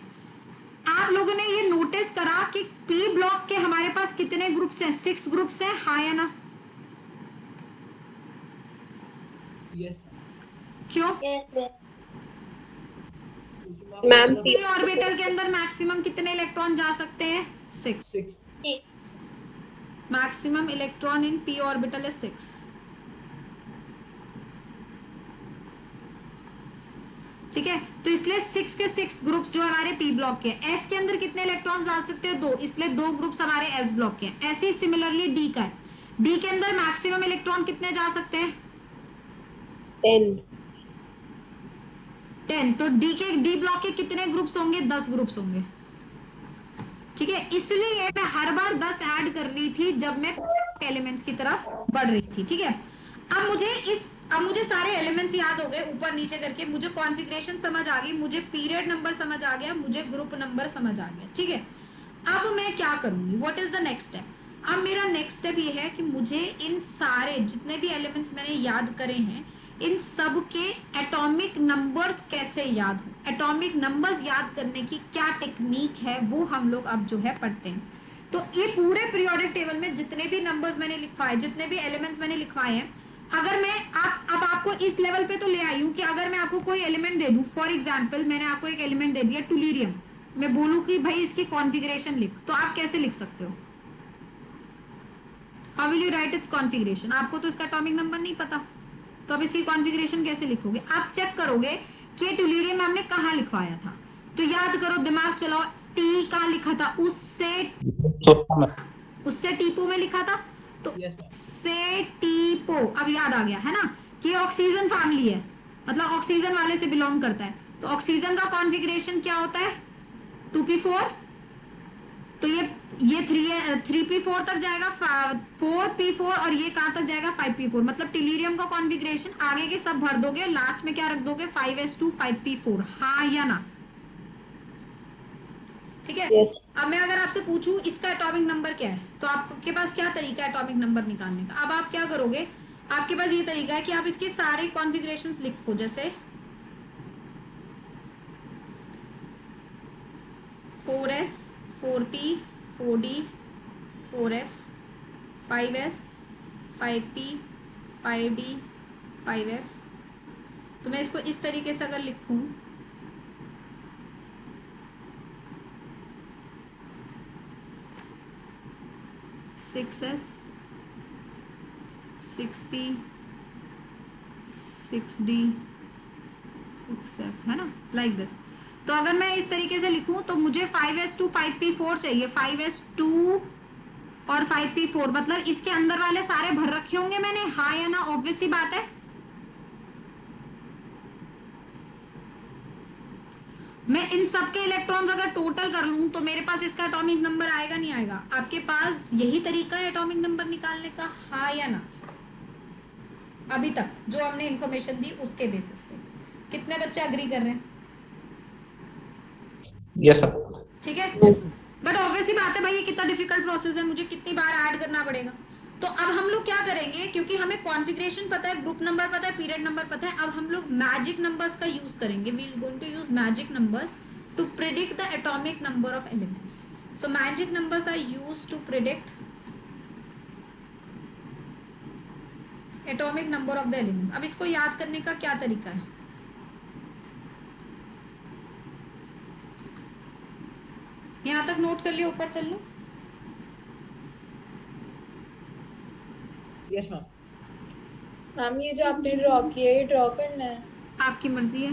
आप लोगों ने ये नोटिस करा कि पी ब्लॉक के हमारे पास कितने ग्रुप्स हैं? 6 ग्रुप्स हैं, हाँ या ना? यस क्यों? मैम मतलब पी पी ऑर्बिटल के अंदर मैक्सिमम कितने इलेक्ट्रॉन जा सकते हैं? 6। 6। Maximum electron in P orbital है 6। ठीक है, तो इसलिए 6 के 6 ग्रुप्स जो हमारे पी ब्लॉक के हैं। एस के अंदर कितने इलेक्ट्रॉन जा सकते हैं? 2, इसलिए 2 ग्रुप्स हमारे एस ब्लॉक के हैं। ऐसे ही सिमिलरली डी का है, डी के अंदर मैक्सिमम इलेक्ट्रॉन कितने जा सकते हैं? 10। 10। तो डी ब्लॉक के कितने ग्रुप्स होंगे? 10 ग्रुप्स होंगे। ठीक है, इसलिए मैं हर बार 10 ऐड कर रही थी जब मैं एलिमेंट्स की तरफ बढ़ रही थी। ठीक है, अब मुझे सारे एलिमेंट्स याद हो गए ऊपर नीचे करके, मुझे कॉन्फ़िगरेशन समझ आ गई, मुझे पीरियड नंबर समझ आ गया, मुझे ग्रुप नंबर समझ आ गया। ठीक है, अब मैं क्या करूंगी, what is the next step. अब मेरा नेक्स्ट स्टेप ये है कि मुझे इन सारे जितने भी एलिमेंट्स मैंने याद करे हैं, इन सब के एटॉमिक नंबर्स कैसे याद हो, एटॉमिक नंबर्स याद करने की क्या टेक्निक है, वो हम लोग अब जो है पढ़ते हैं। तो ये पूरे पीरियोडिक टेबल में जितने भी नंबर्स मैंने लिखवाए, जितने भी एलिमेंट्स मैंने लिखवाए हैं, अगर मैं अब आपको इस लेवल पे तो ले आई हूं कि अगर मैं आपको कोई एलिमेंट दे दूं, फॉर एग्जांपल मैंने आपको एक एलिमेंट दे दिया टुलीरियम, मैं बोलूं कि भाई इसकी कॉन्फ़िगरेशन लिख, तो आप कैसे लिख सकते हो? How will you right it's configuration? आपको तो इसका एटॉमिक नंबर नहीं पता, तो अब इसकी कॉन्फ़िगरेशन कैसे लिखोगे? आप चेक करोगे कि टुलीरियम हमने कहाँ लिखवाया था, तो याद करो, दिमाग चलाओ, टी कहाँ लिखा था, उससे टीपो में लिखा था, तो यस मैम। से टीपो, अब याद आ गया है ना कि ऑक्सीजन फैमिली है, मतलब ऑक्सीजन वाले से बिलोंग करता है। तो ऑक्सीजन का कॉन्फ़िगरेशन क्या होता है? 2p4, तो ये 3p4 तक जाएगा, 4p4, और ये कहां तक जाएगा? 5p4। मतलब टिलीरियम का कॉन्फ़िगरेशन आगे के सब भर दोगे, लास्ट में क्या रख दोगे? 5s2 5p4, हाँ या ना? ठीक है, Yes. अब मैं अगर आपसे पूछूं इसका एटॉमिक नंबर क्या है, तो आपके पास क्या तरीका है एटॉमिक नंबर निकालने का? अब आप क्या करोगे, आपके पास ये तरीका है कि आप इसके सारे कॉन्फ़िगरेशंस लिखो, जैसे 4s 4p 4d 4f 5s 5p 5d 5f। तो मैं इसको इस तरीके से अगर लिखूं, six S 6p 6d 6f, है ना, लाइक दिस। तो अगर मैं इस तरीके से लिखूं तो मुझे 5s2 5p4 चाहिए, 5s2 और 5p4, मतलब इसके अंदर वाले सारे भर रखे होंगे मैंने, हाँ या ना? ऑब्वियस सी बात है। मैं इन सब के इलेक्ट्रॉन्स अगर टोटल कर लूं तो मेरे पास इसका एटॉमिक नंबर आएगा नहीं आएगा? आपके पास यही तरीका है एटॉमिक नंबर निकालने का, हाँ या ना? अभी तक जो हमने इंफॉर्मेशन दी उसके बेसिस पे कितने बच्चे अग्री कर रहे हैं? Yes sir. ठीक है, यस मैम। बट ऑब्वियसली बात है भाई, ये कितना डिफिकल्ट प्रोसेस है, मुझे कितनी बार ऐड करना पड़ेगा। तो अब हम लोग क्या करेंगे, क्योंकि हमें कॉन्फ़िगरेशन पता है, ग्रुप नंबर पता है, पीरियड नंबर पता है, अब हम लोग मैजिक नंबर्स का यूज करेंगे। We will going to use magic numbers to predict the atomic number of elements. So magic numbers are used to predict atomic number of the elements. अब इसको याद करने का क्या तरीका है? यहां तक नोट कर लिया, ऊपर चल लो। Yes ma'am. मैम ये जो आपने ड्रॉ किया है, ये ड्रॉ करना है? आपकी मर्जी है।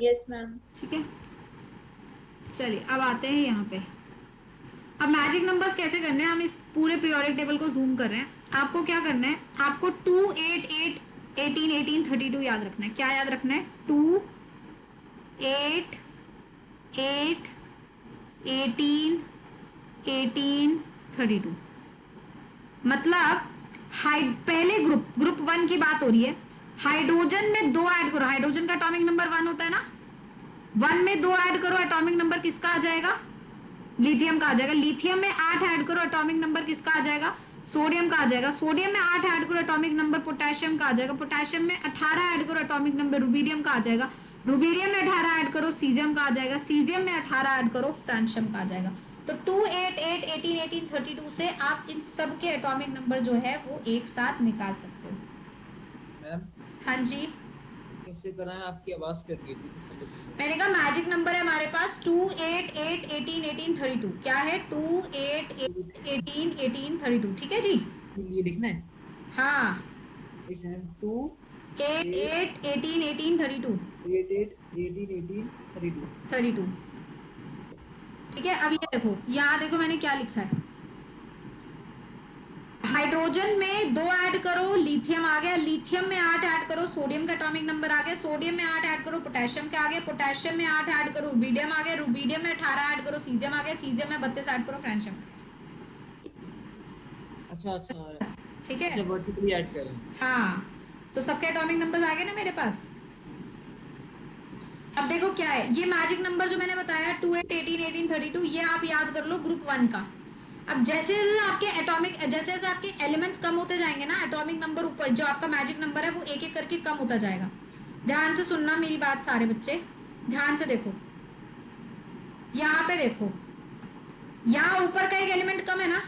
Yes ma'am. ठीक है, चलिए अब आते हैं यहाँ पे। अब मैजिक नंबर्स कैसे करने हैं, हम इस पूरे पीरियोडिक टेबल को जूम कर रहे हैं। आपको क्या करना है, आपको 2 8 8 18 18 32 याद रखना है। क्या याद रखना है? 2 8 8 18 18 32। मतलब पहले ग्रुप 1 की बात हो रही है, हाइड्रोजन में 2 ऐड करो, हाइड्रोजन का एटॉमिक नंबर 1 होता है ना, 1 में 2 ऐड करो, एटॉमिक नंबर किसका आ जाएगा? लिथियम का आ जाएगा। लिथियम में 8 ऐड करो, एटॉमिक नंबर किसका आ जाएगा? सोडियम का आ जाएगा। सोडियम में 8 ऐड करो, एटॉमिक नंबर पोटेशियम का आ जाएगा। पोटेशियम में 18 ऐड करो, एटॉमिक नंबर रुबीडियम का आ जाएगा। रुबीडियम में 18 ऐड करो, सीजियम का आ जाएगा। सीजियम में 18 ऐड करो, फ्रांशियम का आ जाएगा। तो 2 8 8 18 18 32 से आप इन सब के एटॉमिक नंबर जो है वो एक साथ निकाल सकते हो। मैम हाँ जी, कैसे करा है, आपकी आवाज कट गई थी तो समझ नहीं आया। मैंने कहा मैजिक नंबर है हमारे पास 2 8 8 18 18 32। क्या है? 2 8 8 18 18 32। ठीक है जी, ये लिखना है हाँ, इस मैम 2 8 8 18 18 32 8 8 18 18 32। 32। ठीक है, अब ये देखो, यहाँ देखो मैंने क्या लिखा है, हाइड्रोजन में 2 ऐड करो, लिथियम आ गया, लिथियम में 8 ऐड करो, सोडियम का एटॉमिक नंबर आ गया, सोडियम में 8 ऐड करो, पोटेशियम का आ गया, पोटेशियम में 8 ऐड करो, रुबीडियम आ गया, रुबीडियम में 18 ऐड करो, सीजियम आ गया, सीजियम में 32 ऐड करो, फ्रेंशियम। अच्छा ठीक है, अच्छा वर्टिकली ऐड करें। हाँ, तो सबके एटॉमिक नंबर्स आ गए ना मेरे पास। अब देखो क्या है ये मैजिक नंबर जो मैंने बताया 2 8 18 18 32, ये आप याद कर लो ग्रुप 1 का। अब जैसे जैसे आपके एटॉमिक, जैसे जैसे आपके एलिमेंट्स कम होते जाएंगे ना, एटॉमिक नंबर ऊपर जो आपका मैजिक नंबर है वो एक एक करके कम होता जाएगा। ध्यान से सुनना मेरी बात सारे बच्चे, ध्यान से देखो, यहाँ पे देखो, यहाँ ऊपर का एक एलिमेंट कम है ना,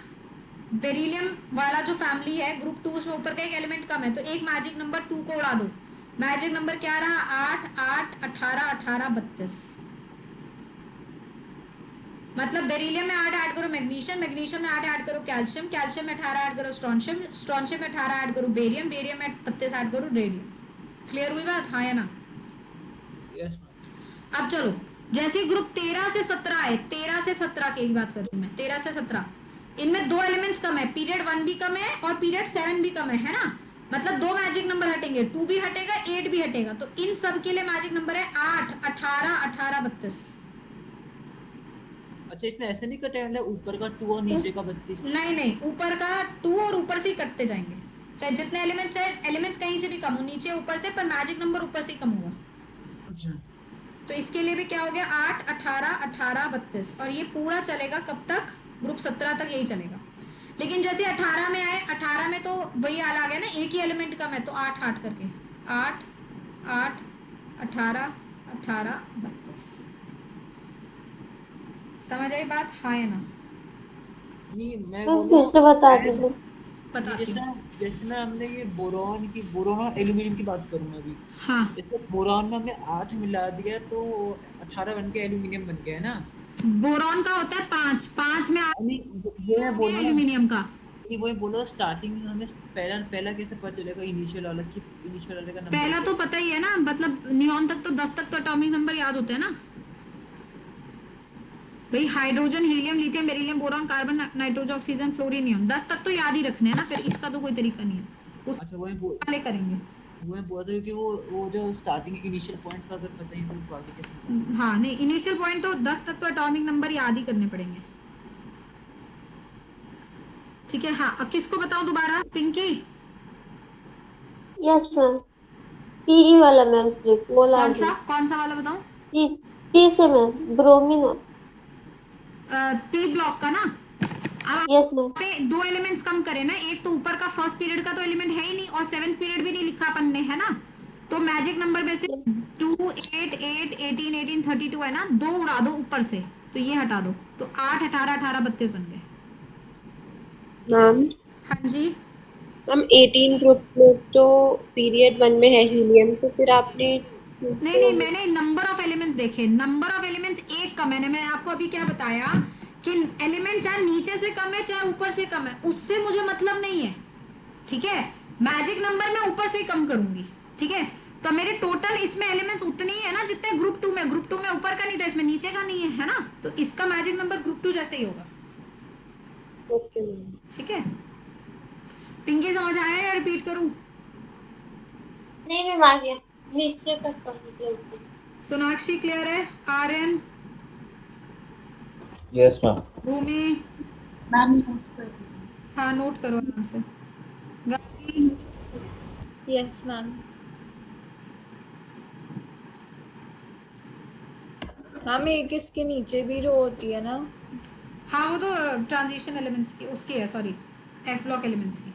बेरिलियम वाला जो फैमिली है ग्रुप 2, उसमें ऊपर का एक एलिमेंट कम है, तो एक मैजिक नंबर 2 को उड़ा दो। मैजिक नंबर क्या रहा, 8 8 18 18 32। मतलब बेरिलियम में 8 ऐड करो मैग्नीशियम, मैग्नीशियम में 8 ऐड करो कैल्शियम, कैल्शियम में 18 ऐड करो स्ट्रॉन्शियम, स्ट्रॉन्शियम में 18 ऐड करो बेरियम, बेरियम में 32 ऐड करो रेडियम। क्लियर हुई बात, हाँ या ना? यस। अब चलो, जैसे ग्रुप 13 से 17 है, 13 से 17 की बात कर रही हूँ मैं, 13 से 17, इनमें 2 एलिमेंट्स कम है, पीरियड 1 भी कम है और पीरियड 7 भी कम है ना, मतलब 2 मैजिक नंबर हटेंगे, 2 भी हटेगा 8 भी हटेगा, तो इन सब के लिए मैजिक नंबर है 8 18 18 32। अच्छा इसमें ऐसे नहीं कटे, मतलब ऊपर का 2 और नीचे का 32? नहीं नहीं, ऊपर का 2 और ऊपर से ही कटते जाएंगे, चाहे जितने एलिमेंट्स, चाहे एलिमेंट्स कहीं से भी कम हो, नीचे ऊपर से, पर मैजिक नंबर ऊपर से ही कम होगा। अच्छा तो इसके लिए भी क्या हो गया, 8 18 18 32, और ये पूरा चलेगा कब तक, ग्रुप 17 तक यही चलेगा। लेकिन जैसे 18 में आए, 18 में तो वही हाल आ गया ना, एक ही एलिमेंट कम है, तो 8 8 करके 8 8 18 18 32। समझ आई बात, हाँ या ना? नहीं मैं मैम बोलो फिर से बता ऐड, दीजिए। ये बताती जैसे हूँ। जैसे मैं हमने ये बोरॉन की, बोरॉन और एल्यूमिनियम की बात करूँ मैं अभी, हाँ, जैसे बोरॉन में हमने 8 मिला दिया तो 18 बन के एल्यूमिनियम बन गया है ना। बोरॉन का होता है 5, 5 में 8 नहीं वो मैं हो बोल गया रहा हूँ, एल्यूमिनियम का। नहीं वो मैं बोल रहा हूँ स्टार्टिंग में हमें पहला पहला कैसे पता चलेगा इनिशियल वाला कि इनिशियल वाले का नंबर पहला क्या तो है? पता ही है ना, मतलब नियॉन तक तो 10 तक तो एटॉमिक नंबर याद होते हैं ना भाई, hydrogen helium lithium beryllium boron carbon nitrogen oxygen fluorine neon, 10 तक तो याद ही रखने हैं ना, फिर इसका तो कोई तरीका नहीं है, उस अच्छा वाले करेंगे। वो मैं बोल रहा था कि वो जो स्टार्टिंग इनिशियल पॉइंट का अगर पता ही तो आगे कैसे पता चलेगा? हाँ नहीं, इनिशियल पॉइंट तो 10 तक तो एटॉमिक नंबर याद ही करने पड़ेंगे। ठीक है, हाँ, अब किसको बताऊं दोबारा, पिंकी? Yes ma'am. पीई वाला मैम, ट्रिपल कौन आर सा, डी। कौन सा वाला बताऊं? पी, पी से मैम, ब्रोमीन। पी ब्लॉक का ना। अब यस मैम। पे 2 एलिमेंट्स कम करे ना, एक तो ऊपर का फर्स्ट पीरियड का तो एलिमेंट है ही नहीं, और 7th पीरियड भी नहीं लिखा अपन ने, है ना, तो मैजिक नंबर में से 2 8 8 18 18 32 है ना, 2 उड़ा दो ऊपर से, तो ये हटा दो, तो 8 18 18 32 बन गए। मैम हाँ जी, मैम 18 ग्रुप में तो पीरियड 1 में है हीलियम, तो फिर आपने नहीं नहीं, मैंने नंबर ऑफ एलिमेंट्स देखे, नंबर ऑफ एलिमेंट्स एक कम है, मैंने आपको अभी क्या बताया कि एलिमेंट चाहे नीचे से कम है चाहे ऊपर से कम है, उससे मुझे मतलब नहीं है, ठीक है, मैजिक नंबर मैं ऊपर से ही कम करूंगी, ठीक है, तो मेरे टोटल इसमें एलिमेंट्स उतने ही है ना जितने ग्रुप 2 में, ग्रुप 2 में ऊपर का नहीं था, इसमें नीचे का नहीं है ना, तो इसका मैजिक नंबर ग्रुप 2 जैसे ही होगा। Okay ma'am. ठीक है, पिंकी समझ आया या रिपीट करूं? नहीं मैम आ गया, नीचे तक कर दीजिए। सोनाक्षी क्लियर है? Aryan, yes ma'am. Bhumi, ma'am note कर रही हूँ। हाँ नोट करो आराम से। Gayatri, yes ma'am. मैम एक इसके नीचे भी रो होती है ना? हाँ वो तो ट्रांजिशन एलिमेंट्स की उसकी है, सॉरी, एफ ब्लॉक एलिमेंट्स की।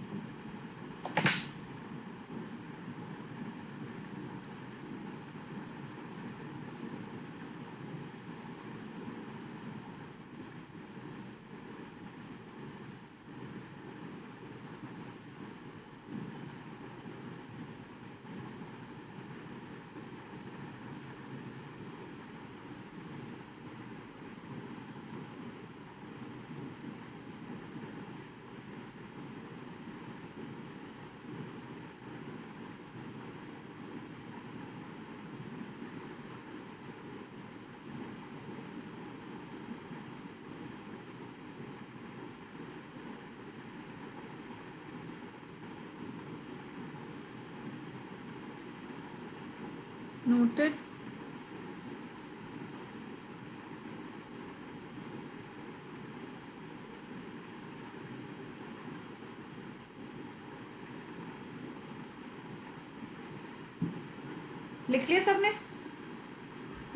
नोटेड। लिख लिया सबने?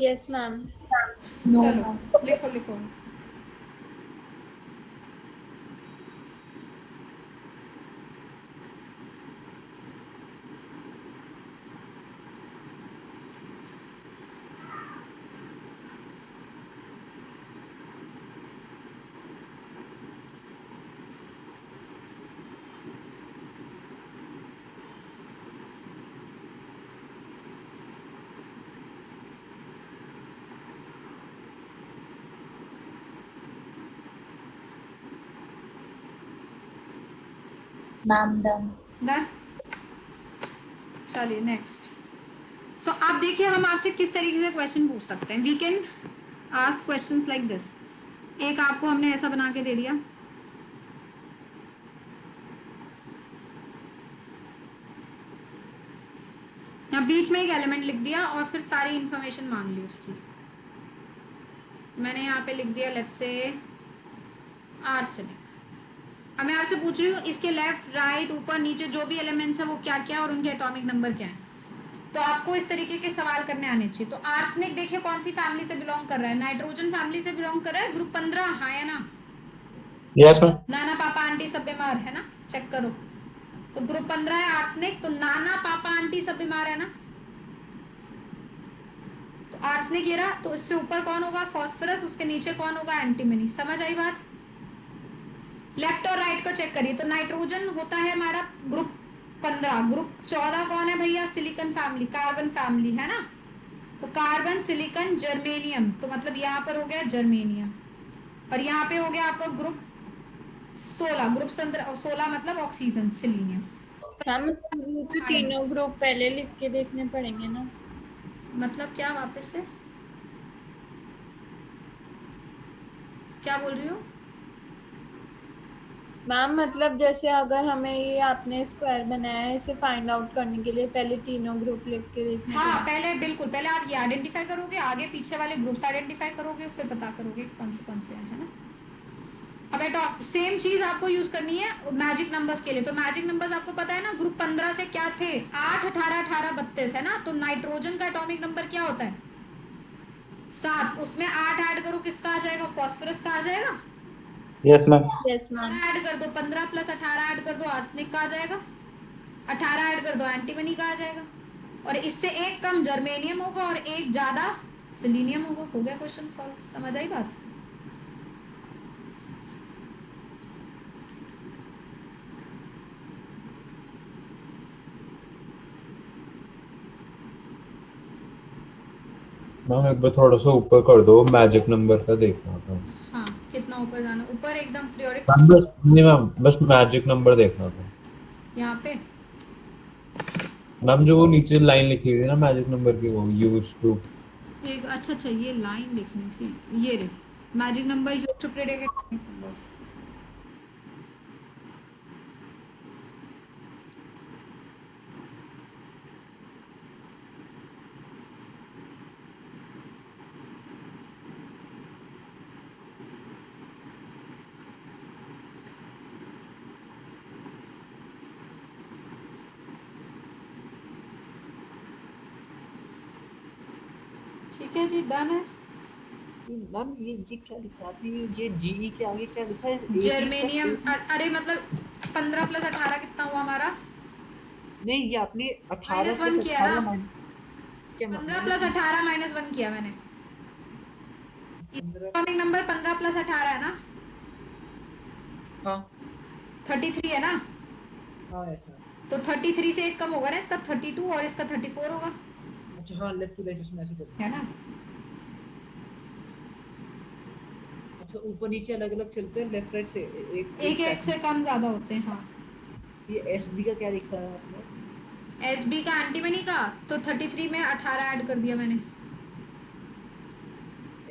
Yes ma'am. चलो लिखो लिखो। Ma'am done. डन। चलिए नेक्स्ट। सो आप देखिए हम आपसे किस तरीके से क्वेश्चन पूछ सकते हैं। We can ask questions like this. एक आपको हमने ऐसा बना के दे दिया, यहाँ बीच में एक एलिमेंट लिख दिया और फिर सारी इंफॉर्मेशन मांग ली उसकी। मैंने यहाँ पे लिख दिया लेट्स से आर्सेनिक। अब मैं आपसे पूछ रही हूँ इसके लेफ्ट राइट ऊपर नीचे जो भी एलिमेंट्स है वो क्या क्या और उनके एटॉमिक नंबर क्या है। तो आपको इस तरीके के सवाल करने आने चाहिए। तो आर्सेनिक देखिए कौन सी फैमिली से बिलोंग कर रहा है? नाइट्रोजन फैमिली से बिलोंग कर रहा है, ग्रुप 15। हाँ या ना? Yes ma'am. नाना पापा आंटी सब बीमार है ना, चेक करो। तो ग्रुप 15 है आर्सेनिक, तो नाना पापा आंटी सब बीमार है ना, तो आर्सेनिक ये रहा। तो इससे ऊपर कौन होगा? फास्फोरस। उसके नीचे कौन होगा? एंटीमनी। समझ आई बात? लेफ्ट और राइट को चेक करिए। तो नाइट्रोजन होता है हमारा ग्रुप 15। ग्रुप 14 कौन है भैया? सिलिकॉन फैमिली, कार्बन फैमिली है ना। तो कार्बन, सिलिकॉन, जर्मेनियम। तो मतलब यहाँ पर हो गया जर्मेनियम और यहाँ पे हो गया आपका ग्रुप 16। ग्रुप 16 मतलब ऑक्सीजन, सिलीनियम। मैम उसके लिए तो तीनों ग्रुप पहले लिख के देखने पड़ेंगे ना। मतलब क्या? वापस से क्या बोल रही हो? मैम मतलब जैसे अगर हमें ये आपने स्क्वायर बनाया है इसे फाइंड आउट करने के लिए पहले तीनों ग्रुप लिख के देखने हाँ पड़ेंगे। पहले बिल्कुल, पहले आप ये आइडेंटिफाई करोगे, आगे पीछे वाले ग्रुप्स आइडेंटिफाई करोगे, फिर पता करोगे कौन से हैं, है ना। अब बेटा सेम चीज आपको यूज करनी है मैजिक नंबर्स के लिए। तो मैजिक नंबर्स आपको पता है ना, ग्रुप 15 से क्या थे? 8, 18, 18, 32 है ना। तो नाइट्रोजन का एटॉमिक नंबर क्या होता है? 7। उसमें 8 ऐड करो, किसका आ जाएगा? फास्फोरस का आ जाएगा। Yes ma'am. Yes ma'am. Add कर दो, 15 + 18 ऐड कर दो, आर्सेनिक का आ जाएगा। 18 ऐड कर दो, एंटीमनी का आ जाएगा। और इससे एक कम जर्मेनियम होगा और एक ज्यादा सिलीनियम होगा। हो गया क्वेश्चन सॉल्व। समझ आई बात? मैम एक बार थोड़ा सा ऊपर कर दो, मैजिक नंबर का देखना था। हाँ कितना ऊपर जाना? ऊपर एकदम प्रियोरिटी मैम बस नहीं मैम, बस मैजिक नंबर देखना था। यहाँ पे। मैम जो वो नीचे लाइन लिखी हुई है ना मैजिक नंबर की, वो यूज टू। एक अच्छा ये लाइन लिखनी थी। ये रे magic number use to predict numbers. ठीक है जी, डन है। मैम ये क्या लिखा आपने? ये जीई के आगे क्या लिखा है? 18 जर्मेनियम। + 18? अरे मतलब 15 + 18 कितना हुआ हमारा? नहीं ये आपने 18 -1 + किया ना। 18 क्या 15 + 18 -1 किया मैंने। 15? एटॉमिक नंबर 15 + 18 है ना, हाँ 33 है ना। हाँ ऐसा। तो 33 से एक कम होगा ना, इसका 32 और इसका 34 होगा, अच्छा हाँ, लेफ्ट टू राइट उसमें ऐसे चलता है है। ना। अच्छा ऊपर नीचे अलग अलग चलते हैं, लेफ्ट राइट से एक एक एक से कम ज्यादा होते हैं। हाँ ये एसबी का क्या लिखा है आपने? एसबी का एंटीमनी का तो 33 में 18 ऐड कर दिया मैंने।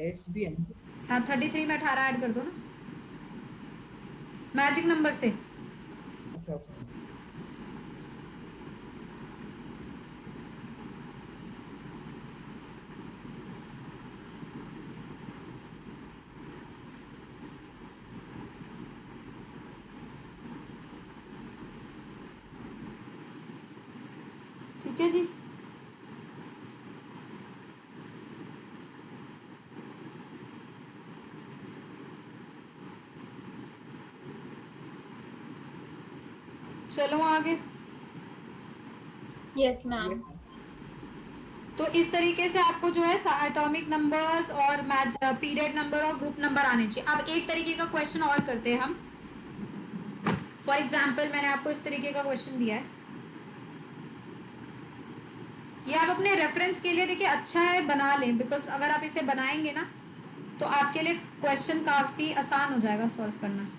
एसबी है। हाँ 33 में 18 ऐड कर दो ना मैजिक नंबर से। अच्छा अच्छा। ठीक है जी। चलो आगे। Yes ma'am. तो इस तरीके से आपको जो है एटॉमिक नंबर्स और पीरियड नंबर और ग्रुप नंबर आने चाहिए। अब एक तरीके का क्वेश्चन और करते हैं हम। फॉर एग्जाम्पल मैंने आपको इस तरीके का क्वेश्चन दिया है, ये आप अपने रेफरेंस के लिए देखिए अच्छा है बना लें, बिकॉज अगर आप इसे बनाएंगे ना तो आपके लिए क्वेश्चन काफी आसान हो जाएगा सॉल्व करना।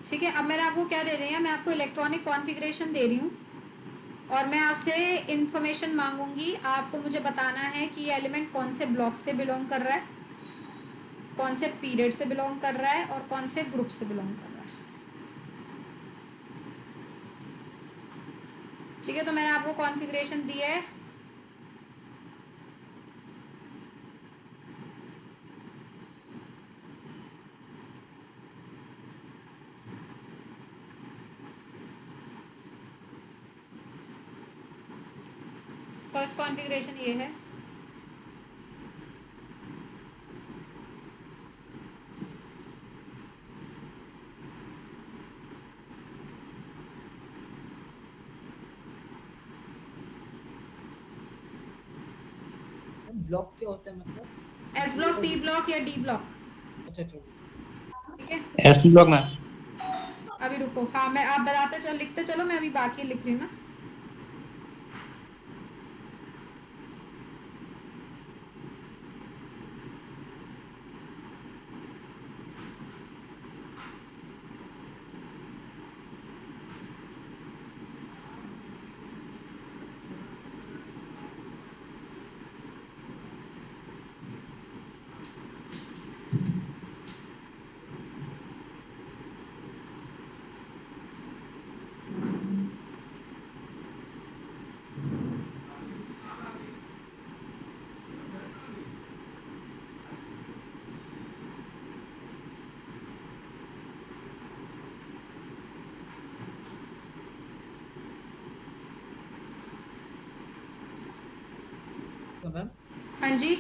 ठीक है, अब मैंने आपको क्या दे रही है, मैं आपको इलेक्ट्रॉनिक कॉन्फ़िगरेशन दे रही हूँ और मैं आपसे इंफॉर्मेशन मांगूंगी। आपको मुझे बताना है कि ये एलिमेंट कौन से ब्लॉक से बिलोंग कर रहा है, कौन से पीरियड से बिलोंग कर रहा है और कौन से ग्रुप से बिलोंग कर रहा है। ठीक है, तो मैंने आपको कॉन्फ़िगरेशन दी है। फर्स्ट कॉन्फ़िगरेशन ये है। ब्लॉक क्या होता है मतलब? एस ब्लॉक, पी ब्लॉक या डी ब्लॉक। अच्छा अच्छा। ठीक है, एस ब्लॉक मैम। अभी रुको, हाँ मैं आप बताते चलो, लिखते चलो, मैं अभी बाकी लिख रही हूँ ना। तो मैम हाँ जी,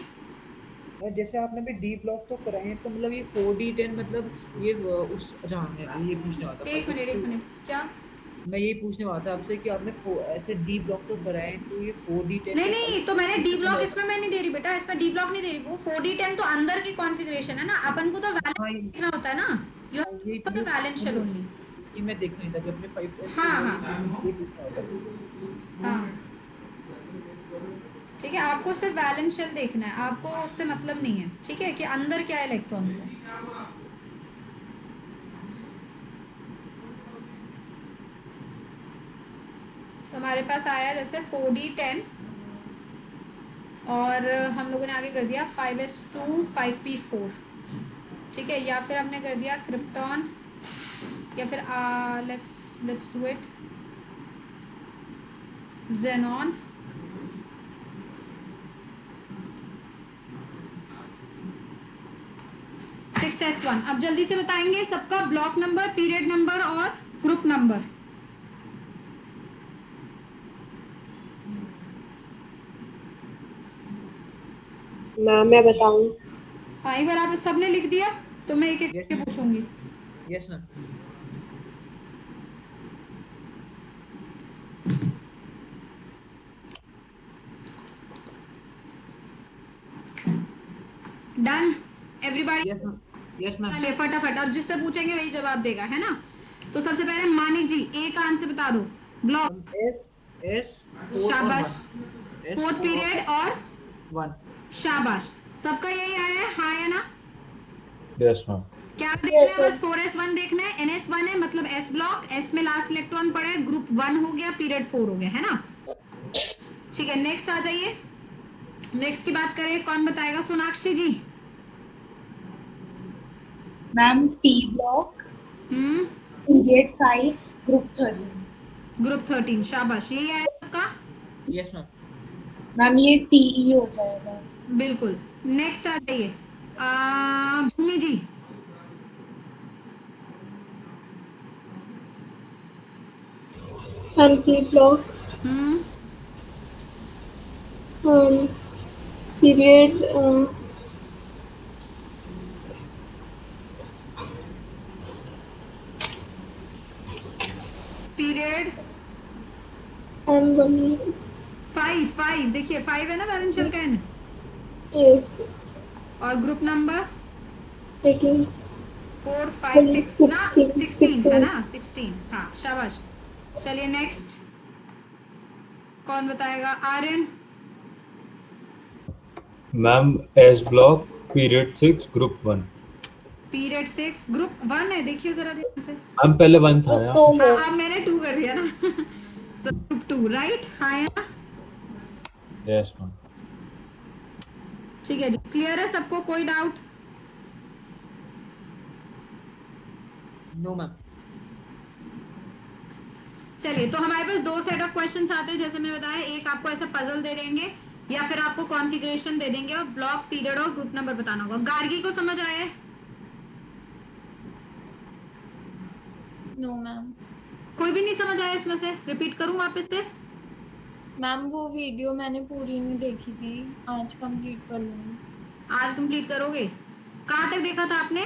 जैसे आपने भी डी ब्लॉक तो कराए हैं, तो मतलब ये 4D10 मतलब ये उस जहाँ मैं ये पूछने वाला था एक मिनट क्या। मैं यही पूछने वाला था आपसे कि आपने ऐसे डी ब्लॉक तो कराए हैं, तो ये 4D10 नहीं के नहीं, तो मैंने डी ब्लॉक इसमें मैं नहीं दे रही बेटा, इसमें डी ब्लॉक नहीं दे रही। वो 4D10 तो अंदर की कॉन्फ़िगरेशन है ना, अपन को तो वैलेंस हाँ देखना होता है ना, यू ये have the valence shell only. ये मैं देख नहीं था कि अपने 5S के हाँ लिए हाँ ये पूछना होता है। हाँ, ठीक है, आपको सिर्फ वैलेंस शेल देखना है, आपको उससे मतलब नहीं है, ठीक है, कि अंदर क्या इलेक्ट्रॉन्स है। तो हमारे पास आया जैसे 4D10 और हम लोगों ने आगे कर दिया 5s2 5p4। ठीक है, या फिर हमने कर दिया क्रिप्टॉन, या फिर let's do it xenon. Six S one. अब जल्दी से बताएंगे सबका ब्लॉक नंबर, पीरियड नंबर और ग्रुप नंबर। मैम मैं बताऊं? हाँ, एक बार आप सबने लिख दिया तो मैं एक एक यस करके पूछूंगी। Yes ma'am. Done everybody. Yes ma'am. Yes ma'am. चलिए फटाफट, अब जिससे पूछेंगे वही जवाब देगा, है ना। तो सबसे पहले मानिक जी ए का आंसर बता दो। ब्लॉक। एस एस 4 और शाबाश। 1 एस फोर्थ 4 और पीरियड और 1। शाबाश, सबका यही आया है, हाँ या ना। Yes ma'am. क्या देखना है, बस 4s1 देखना है। ns1 है मतलब s ब्लॉक, s में लास्ट इलेक्ट्रॉन पड़ा है, ग्रुप 1 हो गया, पीरियड 4 हो गया, है ना। ठीक है, नेक्स्ट आ जाइए। नेक्स्ट की बात करें, कौन बताएगा, सोनाक्षी जी। मैम P block हम्म, period 5 group 13। ग्रुप 13, शाबाश, यही है आपका। Yes ma'am. मैम ये TE हो जाएगा। बिल्कुल। नेक्स्ट आ जाइए, भूमि जी। and P block hmm, period period and 1 5 देखिए 5 है ना वैलेंशियल का n, yes और ग्रुप नंबर again 4 5 6 ना, 16 है 16 ना, 16, हाँ शाबाश। चलिए नेक्स्ट, कौन बताएगा? Aryan. Ma'am S block period 6 group 1। Period 6 group 1 है, देखिए जरा ध्यान से। मैम पहले 1 था यार। हाँ, अब मैंने 2 कर दिया ना। ग्रुप 2 राइट, हाँ या? Yes ma'am. ठीक है जी, क्लियर है सबको, कोई डाउट? No ma'am. चलिए, तो हमारे पास 2 सेट ऑफ क्वेश्चंस आते हैं, जैसे मैं बताया, एक आपको ऐसा पजल दे देंगे या फिर आपको कॉन्फ़िगरेशन दे देंगे और ब्लॉक, पीरियड और ग्रुप नंबर बताना होगा। गार्गी को समझ आया है? No ma'am. कोई भी नहीं समझ आया इसमें से? रिपीट करूं वापस से? मैम वो वीडियो मैंने पूरी नहीं देखी थी, आज कंप्लीट कर लूँगी। आज कंप्लीट करोगे? कहाँ तक देखा था आपने?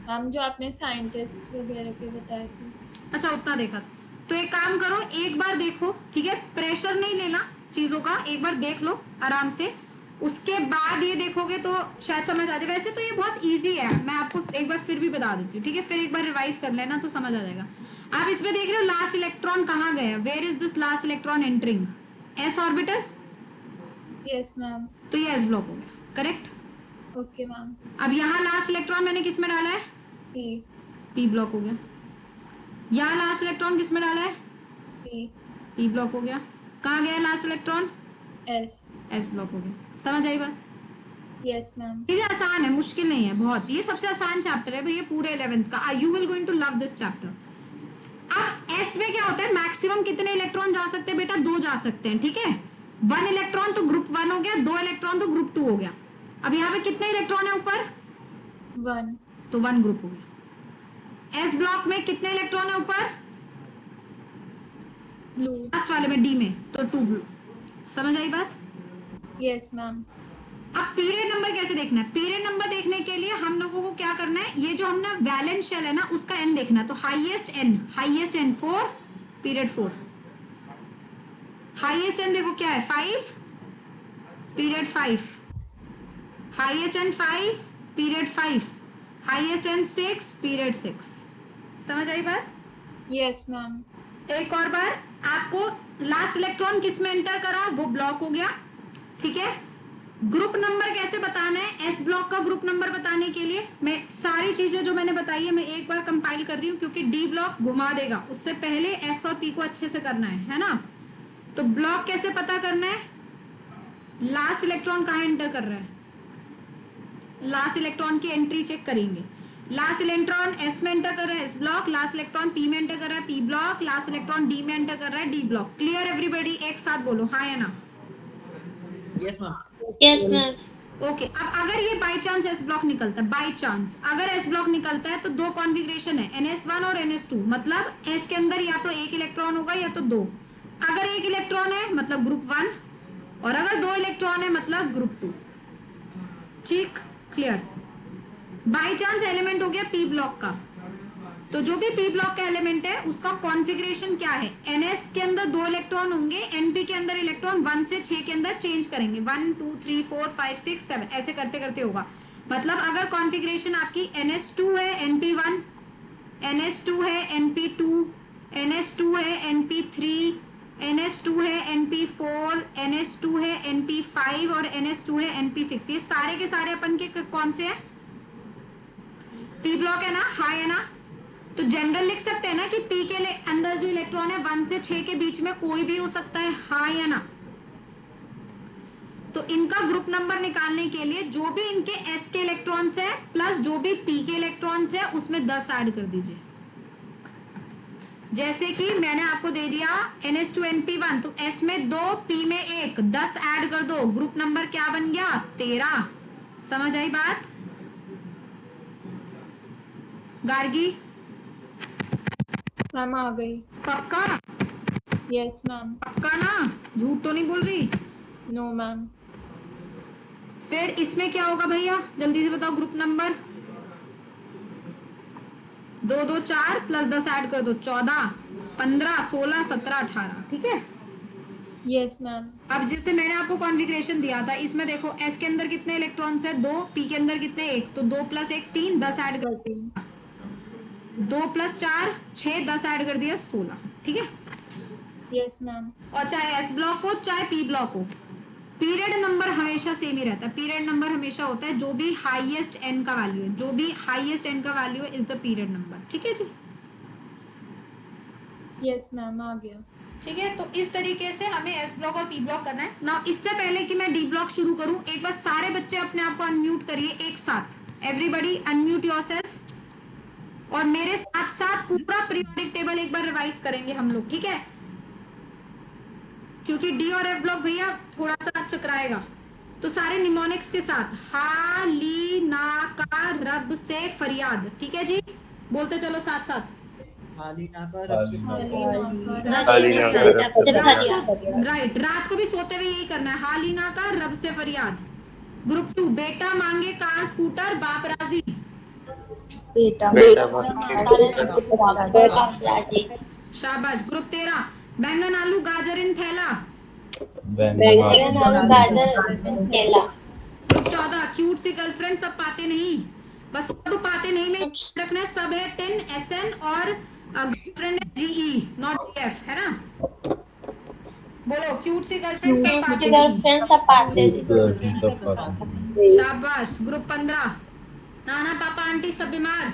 मैम जो आपने साइंटिस्ट वगैरह के बताए थे। अच्छा, उतना देखा था। तो एक काम करो, एक बार देखो, ठीक है? प्रेशर नहीं लेना चीजों का, एक बार देख लो आराम से, उसके बाद ये देखोगे तो शायद समझ आ जाए। वैसे तो ये बहुत इजी है, मैं आपको एक बार फिर भी बता देती हूँ, ठीक है? फिर एक बार रिवाइज कर लेना तो समझ आ जाएगा। आप इसमें देख रहे हो लास्ट इलेक्ट्रॉन कहाँ गया? Where is this last electron entering? S orbital. Yes ma'am. तो ये एस ब्लॉक हो गया, करेक्ट? Okay ma'am. अब यहाँ लास्ट इलेक्ट्रॉन मैंने किस में डाला है? पी। पी ब्लॉक हो गया। यहाँ लास्ट इलेक्ट्रॉन किस में डाला है? पी। पी ब्लॉक हो गया। कहाँ गया last electron? S. S block हो गया। समझ आई बात? Yes ma'am. ये आसान है, मुश्किल नहीं है बहुत। ये सबसे आसान चैप्टर है भैया पूरे 11th का। You will going to love this chapter. अब एस में क्या होता है? मैक्सिमम कितने इलेक्ट्रॉन जा सकते हैं बेटा? 2 जा सकते हैं, ठीक है? 1 इलेक्ट्रॉन तो ग्रुप 1 हो गया, 2 इलेक्ट्रॉन तो ग्रुप 2 हो गया। अब यहाँ पे कितने इलेक्ट्रॉन है ऊपर? 1। तो 1 ग्रुप हो गया। एस ब्लॉक में कितने इलेक्ट्रॉन है ऊपर? ब्लू। लास्ट वाले में डी में तो 2 ब्लू। समझ आई बात? Yes ma'am. अब पीरियड नंबर कैसे देखना है? पीरियड नंबर देखने के लिए हम लोगों को क्या करना है? ये जो हमने वैलेंस शेल है ना, उसका एन देखना। तो highest n 4, period 4। Highest n देखो क्या है? 5, period 5। Highest n 5, period 5। Highest n 6, period 6। समझ आई बात? Yes ma'am. एक और बार, आपको लास्ट इलेक्ट्रॉन किस में एंटर करा? वो ब्लॉक हो गया, ठीक है? ग्रुप नंबर कैसे बताना है? एस ब्लॉक का ग्रुप नंबर बताने के लिए मैं सारी चीजें जो मैंने बताई है मैं एक बार कंपाइल कर रही हूँ, क्योंकि डी ब्लॉक घुमा देगा। उससे पहले एस और पी को अच्छे से करना है ना? तो ब्लॉक कैसे पता करना है? लास्ट इलेक्ट्रॉन कहाँ एंटर कर रहा है? लास्ट इलेक्ट्रॉन की एंट्री चेक करेंगे। लास्ट इलेक्ट्रॉन एस में एंटर कर रहा है, S block. Last electron P में एंटर कर रहा है, P block. Last electron D में एंटर कर रहा है, डी ब्लॉक। Clear everybody? एक साथ बोलो हाँ या ना। Yes ma'am. Yes ma'am. Okay, अब अगर ये बाय चांस एस ब्लॉक निकलता है, बाय चांस अगर एस ब्लॉक निकलता है तो 2 कॉन्फ़िगरेशन है, NS1 और NS2। मतलब एस के अंदर या तो 1 इलेक्ट्रॉन होगा या तो 2। अगर 1 इलेक्ट्रॉन है मतलब ग्रुप 1, और अगर 2 इलेक्ट्रॉन है मतलब ग्रुप 2। ठीक, क्लियर? बाय चांस एलिमेंट हो गया पी ब्लॉक का, तो जो भी पी ब्लॉक का एलिमेंट है उसका कॉन्फ़िगरेशन क्या है? NS के अंदर 2 इलेक्ट्रॉन होंगे, NP के अंदर इलेक्ट्रॉन 1 से 6 के अंदर चेंज करेंगे। 1 2 3 4 5 6 7 ऐसे करते करते होगा। मतलब अगर कॉन्फ़िगरेशन आपकी NS2 है NP1, NS2 है NP2, NS2 है NP3, NS2 है NP4, NS2 है NP5 और NS2 है NP6। ये सारे के सारे अपन के कौन से हैं? पी ब्लॉक है ना? हाँ है ना? तो जनरल लिख सकते हैं ना कि पी के अंदर जो इलेक्ट्रॉन है 1 से 6 के बीच में कोई भी हो सकता है, हाँ या ना? तो तो इनका ग्रुप नंबर निकालने के लिए जो भी इनके s के इलेक्ट्रॉन्स है प्लस जो भी p के इलेक्ट्रॉन्स है उसमें 10 ऐड कर दीजिए। जैसे कि मैंने आपको दे दिया NH2NP1, तो S में 2, P में 1, 10 ऐड कर दो, ग्रुप नंबर क्या बन गया? 13। समझ आई बात? गार्गी मैम आ गई। पक्का? Yes ma'am. पक्का ना? झूठ तो नहीं बोल रही? No ma'am. फिर इसमें क्या होगा भैया, जल्दी से बताओ ग्रुप नंबर। 2 2 4 प्लस 10 ऐड कर दो, 14 15 16 17 18। ठीक है। Yes ma'am. अब जिससे मैंने आपको कॉन्फ़िगरेशन दिया था, इसमें देखो S के अंदर कितने इलेक्ट्रॉन्स है? 2, P के अंदर कितने? 1, तो 2 + 1 3, 10 ऐड कर 2 + 4 6, 10 ऐड कर दिया 16। ठीक है। Yes ma'am. और चाहे S ब्लॉक हो चाहे P ब्लॉक हो, पीरियड नंबर हमेशा सेम ही रहता है। पीरियड नंबर हमेशा होता है जो भी हाईएस्ट n का वैल्यू है, जो भी हाईएस्ट n का वैल्यू है इज द पीरियड नंबर। ठीक है जी। यस मैम आ गया। ठीक है, तो इस तरीके से हमें S ब्लॉक और P ब्लॉक करना है ना। इससे पहले कि मैं D ब्लॉक शुरू करूं, एक बार सारे बच्चे अपने आप को अनम्यूट करिए एक साथ। एवरीबॉडी अनम्यूट योरसेल्फ और मेरे साथ साथ पूरा पीरियोडिक टेबल एक बार रिवाइज करेंगे हम लोग। ठीक है, क्योंकि D और F ब्लॉक भैया थोड़ा सा चकराएगा। तो सारे निमोनिक्स के साथ, हा ली ना का रब से फरियाद। ठीक है जी, बोलते चलो साथ साथ। हाली ना का रब से राइट, रात को भी सोते हुए यही करना है, हालिना का रब से फरियाद। ग्रुप 2, बेटा मांगे कार स्कूटर बाप राजी। शाबाश। ग्रुप 13, बैंगन आलू गाजर इन थैला। ग्रुप 14, क्यूट सी गर्लफ्रेंड सब पाते नहीं, बस सब पाते नहीं में रखना है, सब है 10 SN और गर्लफ्रेंड है GE नॉट GF, है ना? बोलो, क्यूट सी गर्लफ्रेंड सब पाते नहीं। शाबाश। ग्रुप 15, नाना पापा आंटी सब बीमार।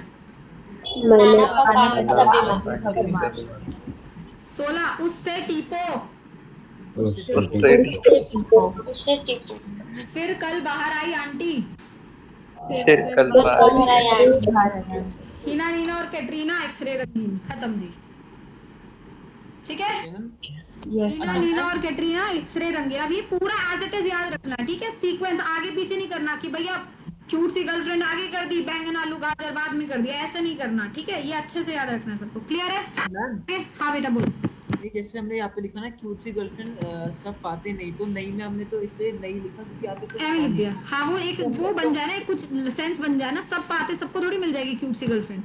16, उससे टीपो। फिर कल बाहर आई आंटी। हीना नीना और कैटरीना एक्सरे रंगीन। खत्म जी। ठीक है, हीना नीना और कैटरीना एक्सरे रंगीन। अब ये पूरा एज इट इज याद रखना है। ठीक है, सीक्वेंस आगे पीछे नहीं करना कि भैया क्यूट सी गर्लफ्रेंड आगे कर दी, बैंगन आलू गाजर बाद में कर दिया, ऐसा नहीं करना। ठीक है, ये अच्छे से याद रखना है सबको। क्लियर है? हाँ बेटा बोल। नहीं, जैसे हमने यहाँ पे लिखा ना क्यूट सी गर्लफ्रेंड सब पाते नहीं, तो नहीं में हमने तो इसलिए नहीं लिखा क्योंकि यहाँ पे कुछ एम लिख दिया। हाँ, वो एक वो बन जाए ना, कुछ सेंस बन जाए ना, सब पाते सबको थोड़ी मिल जाएगी क्यूट सी गर्लफ्रेंड।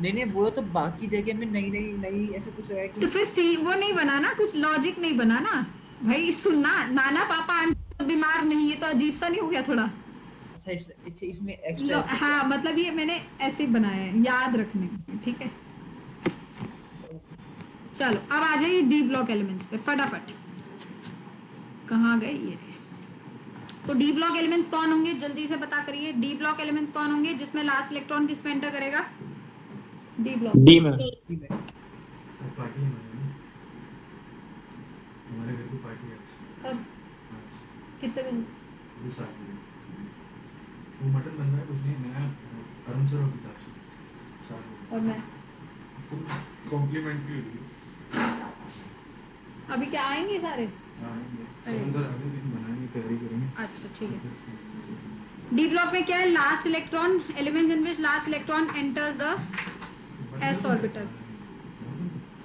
नहीं बोला तो बाकी जगह में नहीं ऐसा कुछ है तो फिर वो नहीं बना ना, कुछ लॉजिक नहीं बना ना भाई। सुनना, नाना पापा आंटी बीमार नहीं, ये तो अजीब सा नहीं हो गया थोड़ा? अच्छा, इसमें एक्स्ट्रा हाँ, मतलब ये मैंने ऐसे ही बनाया है याद रखने के लिए। ठीक है, चलो अब आ जाइए डी ब्लॉक एलिमेंट्स पे फटाफट। कहाँ गए ये? तो डी ब्लॉक एलिमेंट्स कौन होंगे, जल्दी से पता करिए। डी ब्लॉक एलिमेंट्स कौन होंगे जिसमें लास्ट इलेक्ट्रॉन किस में एंटर करेगा? D block. डी में। कब? कितने दिन? मटन बन रहा है, कुछ नहीं, मैं अरुण सर की तरफ से। और मैं कॉम्प्लीमेंट्री होगी। अभी क्या आएंगे सारे? अरुण सर आगे दिन बनाएंगे, तैयारी करेंगे। अच्छा ठीक है। डी ब्लॉक में क्या है? Last electron, element in which last electron enters the s orbital.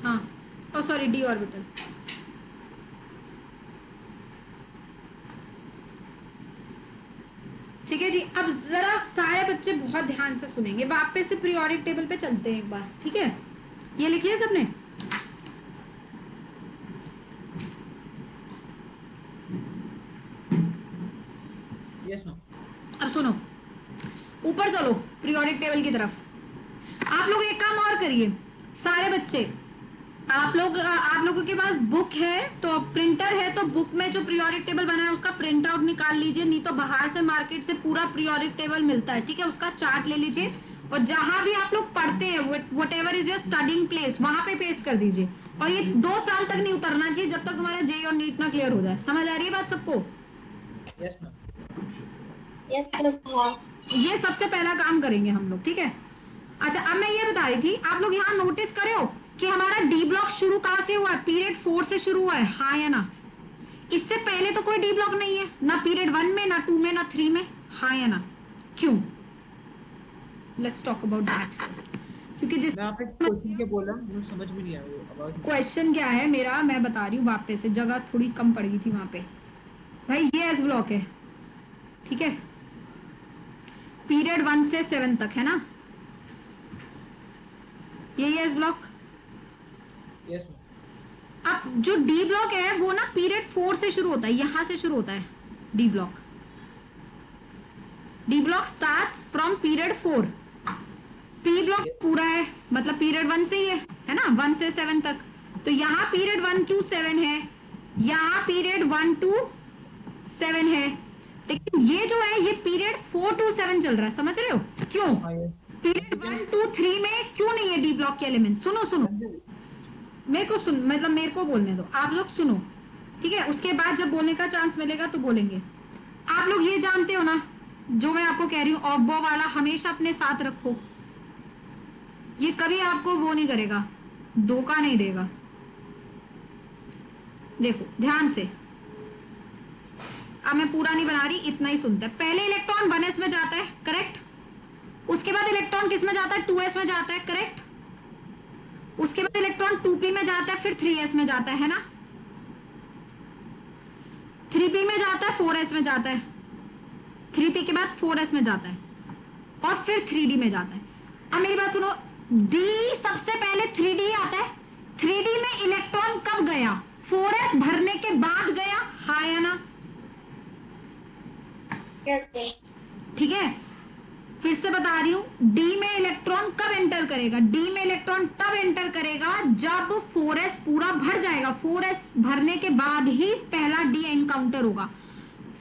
हाँ, ओ सॉरी, d ऑर्बिटल। ठीक है जी। अब जरा सारे बच्चे बहुत ध्यान से सुनेंगे, वापस से पीरियोडिक टेबल पे चलते हैं एक बार। ठीक है, ये लिखिए सबने। Yes ma'am. अब सुनो, ऊपर चलो पीरियोडिक टेबल की तरफ। आप लोग एक काम और करिए, सारे बच्चे आप लोगों के पास बुक है तो प्रिंटर है तो बुक में जो पीरियोडिक टेबल बना है उसका प्रिंट आउट निकाल लीजिए, नहीं तो बाहर से मार्केट से पूरा पीरियोडिक टेबल मिलता है, ठीक है, उसका चार्ट ले लीजिए और जहां भी आप लोग पढ़ते हैं what ever is your studying place वहां पे पेस्ट कर दीजिए। और ये 2 साल तक नहीं उतरना चाहिए जब तक तुम्हारा जेई और नीट ना क्लियर हो जाए। समझ आ रही है बात सबको? Yes ma'am. Yes ma'am. हाँ। ये सबसे पहला काम करेंगे हम लोग, ठीक है। अच्छा, अब मैं ये बता रही थी, आप लोग यहाँ नोटिस करे हो कि हमारा डी ब्लॉक शुरू कहाँ से हुआ है? पीरियड 4 से शुरू हुआ है, हाँ या ना? इससे पहले तो कोई डी ब्लॉक नहीं है, ना पीरियड 1 में, ना 2 में, ना 3 में, हाँ या ना? क्यों? Let's talk about that first. क्योंकि जिस मैं आपने क्वेश्चन क्या बोला मुझे समझ में नहीं आया, वो आवाज नहीं। क्वेश्चन क्या है मेरा, मैं बता रही हूँ वापस से, जगह थोड़ी कम पड़ गई थी वहां पे। भाई ये एस ब्लॉक है, ठीक है, पीरियड 1 से 7 तक है ना, यही एस ब्लॉक। Yes ma'am. अब जो डी ब्लॉक है वो ना पीरियड 4 से शुरू होता है, यहां से शुरू होता है D block. D block starts from period 4। P block पूरा है, मतलब पीरियड 1 से ही है ना, 1 से 7 तक। तो यहाँ पीरियड 1 to 7 है, यहाँ पीरियड 1 to 7 है, लेकिन ये जो है ये पीरियड 4 to 7 चल रहा है, समझ रहे हो? क्यों? हाँ ये पीरियड 1 to 3 में क्यों नहीं है डी ब्लॉक के एलिमेंट? सुनो सुनो, मेरे को सुन, मतलब मेरे को बोलने दो, आप लोग सुनो, ठीक है, उसके बाद जब बोलने का चांस मिलेगा तो बोलेंगे। आप लोग ये जानते हो ना जो मैं आपको कह रही हूँ, ऑफ बो वाला हमेशा अपने साथ रखो, ये कभी आपको वो नहीं करेगा, धोखा नहीं देगा। देखो ध्यान से, अब मैं पूरा नहीं बना रही, इतना ही सुनते हैं। पहले इलेक्ट्रॉन 1s में जाता है, करेक्ट। उसके बाद इलेक्ट्रॉन किस में जाता है? 2s में जाता है, करेक्ट। उसके बाद इलेक्ट्रॉन 2p में जाता है, फिर 3s में जाता है ना, 3p में जाता है, 4s में जाता है, 3p के बाद 4s में जाता है और फिर 3d में जाता है। अब मेरी बात सुनो, d सबसे पहले 3d आता है। 3d में इलेक्ट्रॉन कब गया? 4s भरने के बाद गया, हाँ या ना? यस। ठीक है, फिर से बता रही हूं, d में इलेक्ट्रॉन कब एंटर करेगा? d में इलेक्ट्रॉन तब एंटर करेगा जब 4s पूरा भर जाएगा। 4s भरने के बाद ही पहला d एनकाउंटर होगा।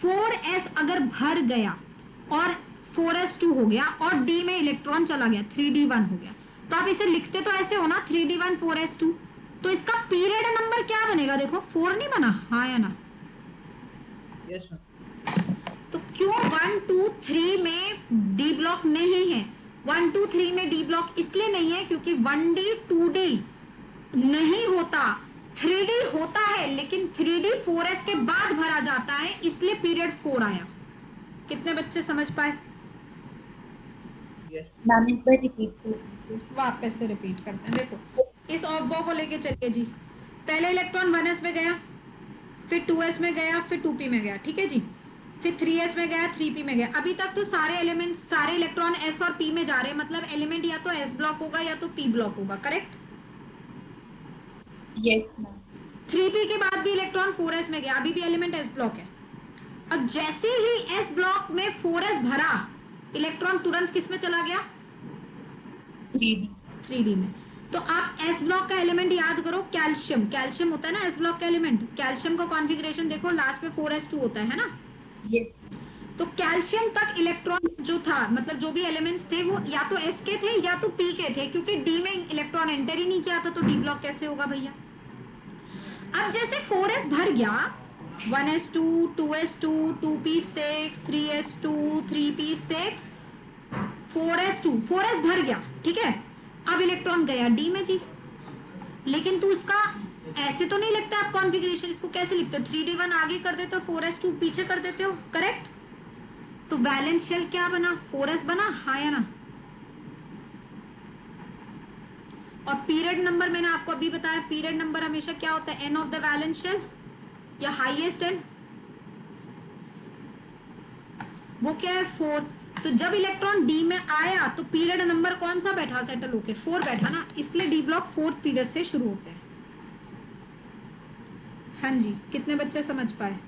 4s अगर भर गया और 4s2 हो गया और d में इलेक्ट्रॉन चला गया, 3d1 हो गया, तो आप इसे लिखते तो ऐसे हो ना, 3d1 4s2, तो इसका पीरियड नंबर क्या बनेगा? देखो 4 नहीं बना, हाँ या ना? Yes ma'am. तो क्यों 1 2 3 में डी ब्लॉक नहीं है? 1 2 3 में डी ब्लॉक इसलिए नहीं है क्योंकि 1d 2d नहीं होता, 3d होता है, लेकिन 3d 4s के बाद भरा जाता है, इसलिए पीरियड 4 आया। कितने बच्चे समझ पाए? यस मैम एक बार रिपीट कर दीजिए। वापस से रिपीट करते हैं। देखो इस ऑफ बो को लेके चलिए जी, पहले इलेक्ट्रॉन 1s में गया, फिर 2s में गया, फिर 2p में गया, ठीक है जी, फिर 3s में गया, 3p में गया। अभी तक तो सारे एलिमेंट, सारे इलेक्ट्रॉन s और p में जा रहे हैं, मतलब एलिमेंट या तो s ब्लॉक होगा या तो p ब्लॉक होगा, करेक्ट। Yes ma'am. 3p के बाद भी इलेक्ट्रॉन 4s में गया, अभी भी एलिमेंट s ब्लॉक है। अब जैसे ही s ब्लॉक में 4s भरा, इलेक्ट्रॉन तुरंत किस में चला गया? 3D। 3d में। तो आप s ब्लॉक का एलिमेंट याद करो, कैल्शियम, कैल्शियम होता है ना s ब्लॉक का एलिमेंट। कैल्शियम का कॉन्फ़िगरेशन देखो, लास्ट में 4s2 होता है ना। यस। तो कैल्शियम तक इलेक्ट्रॉन जो था, मतलब जो भी एलिमेंट्स थे वो या तो s के थे या तो p के थे, क्योंकि d में इलेक्ट्रॉन एंटर ही नहीं किया था, तो d ब्लॉक कैसे होगा भैया? अब जैसे 4s भर गया, 1s2 2s2 2p6 3s2 3p6 4s भर गया, ठीक है। अब इलेक्ट्रॉन गया d में जी, लेकिन तू इसका ऐसे तो नहीं लिखता आप कॉन्फ़िगरेशन, इसको कैसे लिखते हो? 3d1 आगे कर देते हो, 4s2 पीछे कर देते हो, करेक्ट। तो वैलेंस शेल क्या बना? 4s बना, हाँ या ना? और पीरियड नंबर मैंने आपको अभी बताया, पीरियड नंबर हमेशा क्या होता है? n of the valence shell या हाईएस्ट n, वो क्या है? 4। तो जब इलेक्ट्रॉन d में आया तो पीरियड नंबर कौन सा बैठा सेटल होके? 4 बैठा ना, इसलिए डी ब्लॉक 4 पीरियड से शुरू होते हैं। हाँ जी, कितने बच्चे समझ पाए?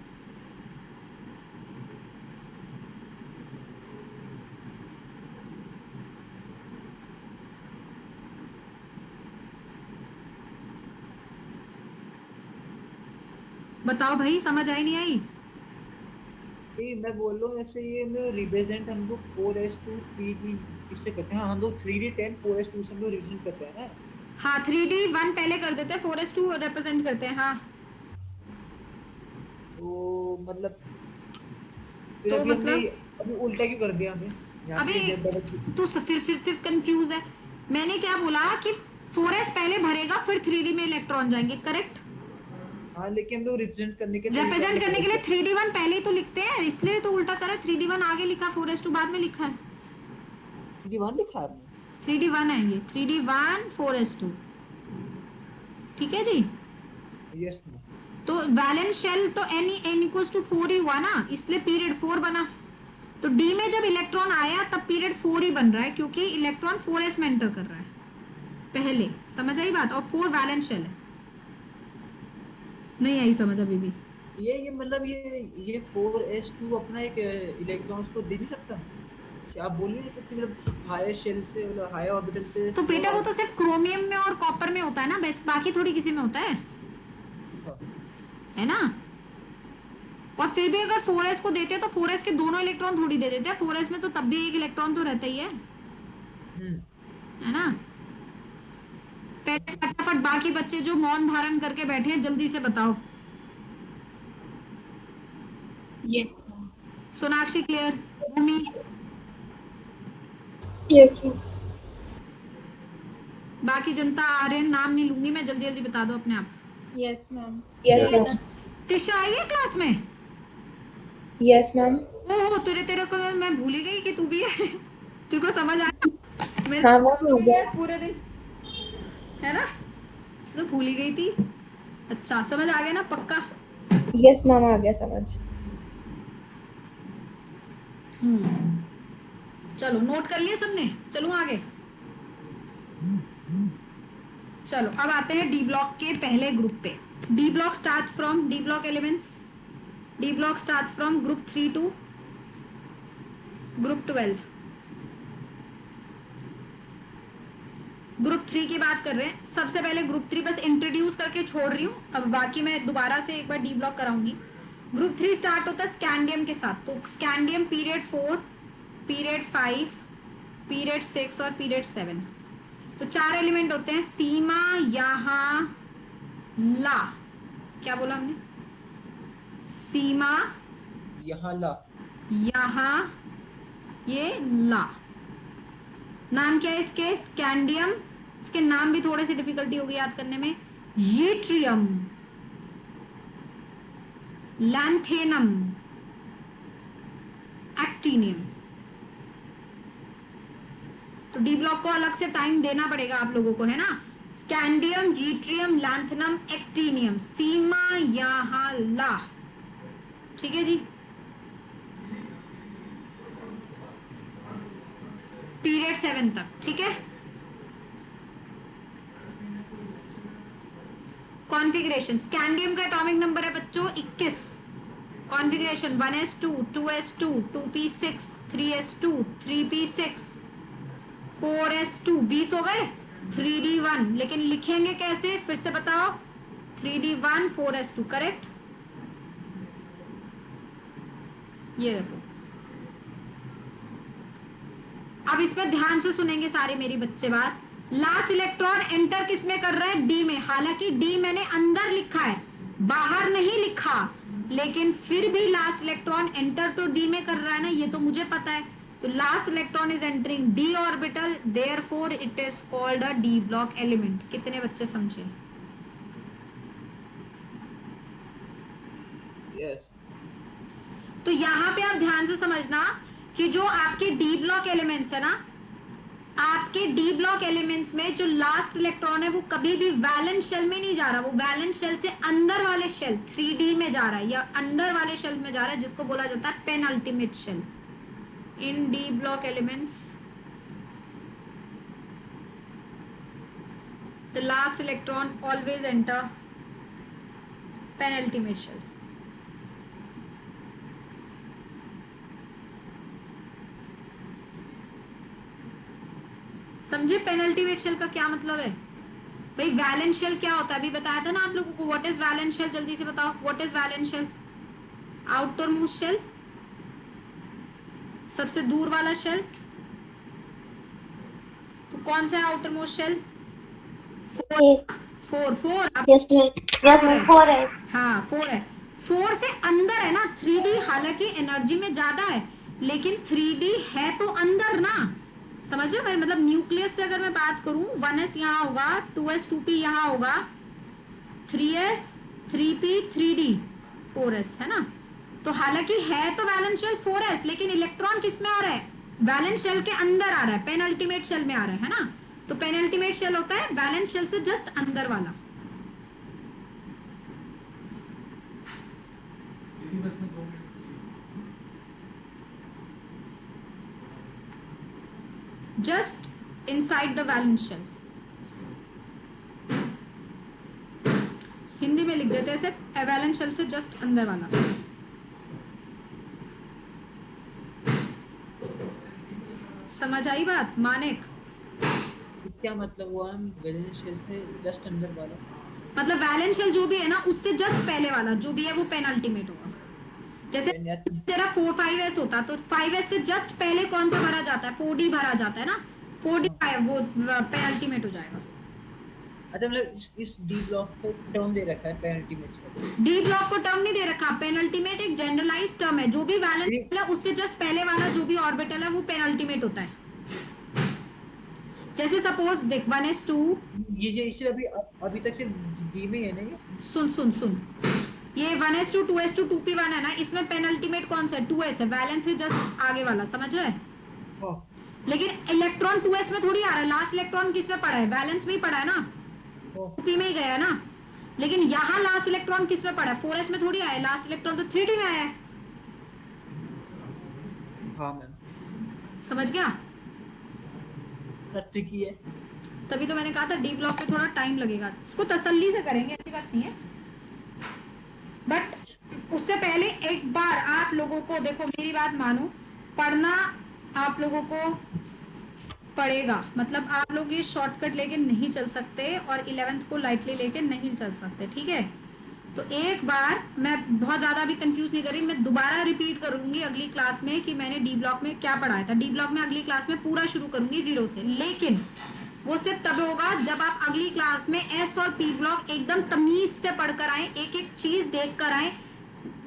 बताओ भाई, समझ आई नहीं आई? ये मैं बोल रहा हूँ ऐसे, ये मैं रिप्रेजेंट हम लोग 4s2 3d इससे करते हैं। हाँ, हम लोग 3d10 4s2 से हम लोग रिप्रेजेंट करते हैं ना। हाँ, 3D1 पहले कर देते हैं, 4s2 रिप्रेजेंट करते हैं। हाँ, तो मतलब फिर तो अभी हमने मतलब अभी उल्टा क्यों कर दिया हमें यहाँ अभी पे डबल। तू फिर कंफ्यूज है। मैंने क्या बोला कि 4s पहले भरेगा, फिर 3D में इलेक्ट्रॉन जाएंगे, करेक्ट? हाँ, लेकिन हम लोग रिप्रेजेंट करने के तो उल्टा रिप्रेजेंट लिख करने रहे के लिए थे। 3D1 पहले ही तो लिखते हैं, इसलिए तो उल्टा करा। 3D1 आगे लिखा, 4s2 बाद में लिखा है। 3d1 लिखा है आपने? 3D1 है ये, 3D1 4s2। ठीक है जी। Yes ma'am. तो वैलेंस शेल तो n इक्वल्स टू 4 ही हुआ ना, इसलिए पीरियड 4 बना। तो d में जब इलेक्ट्रॉन आया तब पीरियड 4 ही बन रहा है, क्योंकि इलेक्ट्रॉन 4s में एंटर कर रहा है पहले। समझ आई बात? और 4 वैलेंस शेल है। नहीं आई समझ अभी भी? ये मतलब ये 4s2 अपना एक इलेक्ट्रॉन उसको दे नहीं सकता? अच्छा, आप बोल नहीं सकते मतलब हायर शेल से, मतलब हायर ऑर्बिटल से तो बेटा वो थोड़ा। तो सिर्फ क्रोमियम में और कॉपर में होता है ना, बस बाकी थोड़ी किसी में होता अच्छा। है ना? और फिर भी अगर 4s को देते हैं तो 4s के दोनों इलेक्ट्रॉन थोड़ी दे देते हैं, 4s में तो तब भी एक इलेक्ट्रॉन तो रहता ही हम्म। है ना? पहले फटाफट बाकी बच्चे जो मौन धारण करके बैठे हैं जल्दी से बताओ। Yes ma'am. Sonakshi clear? Bhumi? Yes ma'am. बाकी जनता आर्यन नाम नहीं लूंगी मैं, जल्दी जल्दी बता दो अपने आप। Yes ma'am. Yes ma'am. Trisha आई है क्लास में? Yes ma'am. ओह, तेरे तेरे को मैं भूल ही गई कि तू भी है। तेरे को समझ आया? मेरे हाँ को मैम, भूल हो गई गया। है पूरे दिन, है ना? तो भूल ही गई थी। अच्छा, समझ आ गया ना पक्का? यस मैम, आ गया समझ। चलो, नोट कर लिया सबने? चलो आगे। चलो अब आते हैं डी ब्लॉक के पहले ग्रुप पे। D block starts from, D block elements, D block starts from group 3 to group 12। Group 3 की बात कर रहे हैं। सबसे पहले ग्रुप 3 बस इंट्रोड्यूस करके छोड़ रही हूँ, अब बाकी मैं दोबारा से एक बार डी ब्लॉक कराऊंगी। ग्रुप 3 स्टार्ट होता है स्कैंडियम के साथ। तो स्कैंडियम पीरियड 4, पीरियड 5, पीरियड 6 और पीरियड 7। तो 4 एलिमेंट होते हैं। सीमा, यहाँ, ला। क्या बोला हमने? सीमा, यहाँ ला। यहाँ, ये ला। नाम क्या है इसके? स्कैंडियम। इसके नाम भी थोड़े से डिफिकल्टी होगी याद करने में। Yttrium, lanthanum, actinium. तो डी ब्लॉक को अलग से टाइम देना पड़ेगा आप लोगों को, है ना? स्कैंडियम, यूट्रियम, लैंथेनम, एक्टिनियम, सीमा, यहाँ, ला। ठीक है जी। पीरियड 7 तक, ठीक है? कॉन्फ़िगरेशन, स्कैंडियम का एटॉमिक नंबर है बच्चों 21। Configuration 1s2, 2s2, 2p6, 3s2, 3p6, 4s2, 20 हो गए। 3d1, लेकिन लिखेंगे कैसे फिर से बताओ? 3d1 4s2, correct? ये देखो, अब इसमें ध्यान से सुनेंगे सारे मेरी बच्चे बात। लास्ट इलेक्ट्रॉन एंटर किस में कर रहा है? डी में। हालांकि डी मैंने अंदर लिखा है, बाहर नहीं लिखा, लेकिन फिर भी लास्ट इलेक्ट्रॉन एंटर तो डी में कर रहा है ना, ये तो मुझे पता है। तो last electron is entering D orbital, therefore it is called a D block element. कितने बच्चे समझे? यस। तो यहां पे आप ध्यान से समझना कि जो आपके डी ब्लॉक एलिमेंट्स है ना, आपके डी ब्लॉक एलिमेंट्स में जो लास्ट इलेक्ट्रॉन है वो कभी भी वैलेंस शेल में नहीं जा रहा, वो वैलेंस शेल से अंदर वाले शेल 3D में जा रहा है, या अंदर वाले शेल में जा रहा है, जिसको बोला जाता है penultimate shell. In D block elements the last electron always enter penultimate shell. समझे पेनल्टी वेट शेल का क्या मतलब है? भाई वैलेंस शेल क्या होता है, अभी बताया था ना आप लोगों को। व्हाट इज वैलेंस शेल, जल्दी से बताओ what is valence shell. Outermost shell, सबसे दूर वाला शेल। तो कौन सा है outermost shell? Four. Four yes ma'am, yes ma'am, 4 है। हाँ 4 है। 4 से अंदर है ना 3D, हालांकि एनर्जी में ज्यादा है लेकिन 3D है तो अंदर ना, समझ रहे हो मेरे मतलब। न्यूक्लियस से अगर मैं बात करूं 1s यहाँ होगा, 2s 2p यहाँ होगा, 3s 3p 3d 4s है ना। तो हालांकि है तो वैलेंस शेल 4s, लेकिन इलेक्ट्रॉन किस में आ रहा है? वैलेंस शेल के अंदर आ रहा है, पेनल्टीमेट शेल में आ रहा है ना। तो पेनल्टीमेट शेल होता है वैलेंस शेल से जस्ट अंदर वाला। दीदी बस में 2 minute. Just inside the valence shell. Hindi में लिख देते हैं सिर्फ वैलेंस शेल से जस्ट अंदर वाला। समझ आई बात मानिक? क्या मतलब हुआ हम वैलेंस शेल से जस्ट अंदर वाला? मतलब वैलेंस शेल जो भी है ना उससे जस्ट पहले वाला जो भी है वो पेनल्टीमेट होगा। जैसे तेरा 5s होता तो 5s से जस्ट पहले कौन सा भरा जाता है? 4d भरा जाता है ना, 4d वो पेनल्टीमेट हो जाएगा। अच्छा मतलब इस डी ब्लॉक को टर्म दे रखा है पेनल्टीमेट शेल। डी ब्लॉक को टर्म नहीं दे रखा, पेनल्टीमेट एक जनरलाइज टर्म है। जो भी वैलेंस शेल है उससे जस्ट पहले वाला जो भी ऑर्बिटल है वो पेनल्टीमेट होता है। जैसे सपोज देख 1s2, ये इसे अभी तक सिर्फ डी में है ना ये। सुन ये 1s2 2s2 2p1 है ना, इसमें पेनल्टीमेट कौन सा है? 2s है, वैलेंस से जस्ट आगे वाला, समझ रहे? हाँ। लेकिन इलेक्ट्रॉन 2s में थोड़ी आ रहा है, लास्ट इलेक्ट्रॉन किस में पड़ा है? वैलेंस में ही पड़ा है ना, 2p में ही गया है ना। लेकिन यहाँ लास्ट इलेक्ट्रॉन किस में पड़ा है? 4s में थोड़ी आया है, लास्ट इलेक्ट्रॉन तो 3d में आया है। हाँ मैम, समझ गया? ट्रिकी है। तभी तो मैंने कहा था डी ब्लॉक पे थोड़ा टाइम लगेगा, इसको तसल्ली से करेंगे, ऐसी बात नहीं है। बट उससे पहले एक बार आप लोगों को देखो, मेरी बात मानो, पढ़ना आप लोगों को पड़ेगा। मतलब आप लोग ये शॉर्टकट लेके नहीं चल सकते और 11th को लाइटली लेके नहीं चल सकते, ठीक है? तो एक बार मैं बहुत ज्यादा भी कंफ्यूज नहीं कर रही, मैं दोबारा रिपीट करूंगी अगली क्लास में कि मैंने डी ब्लॉक में क्या पढ़ाया था। डी ब्लॉक में अगली क्लास में पूरा शुरू करूंगी 0 से, लेकिन वो सिर्फ तब होगा जब आप अगली क्लास में एस और पी ब्लॉक एकदम तमीज से पढ़कर आए, एक एक चीज देख कर आए,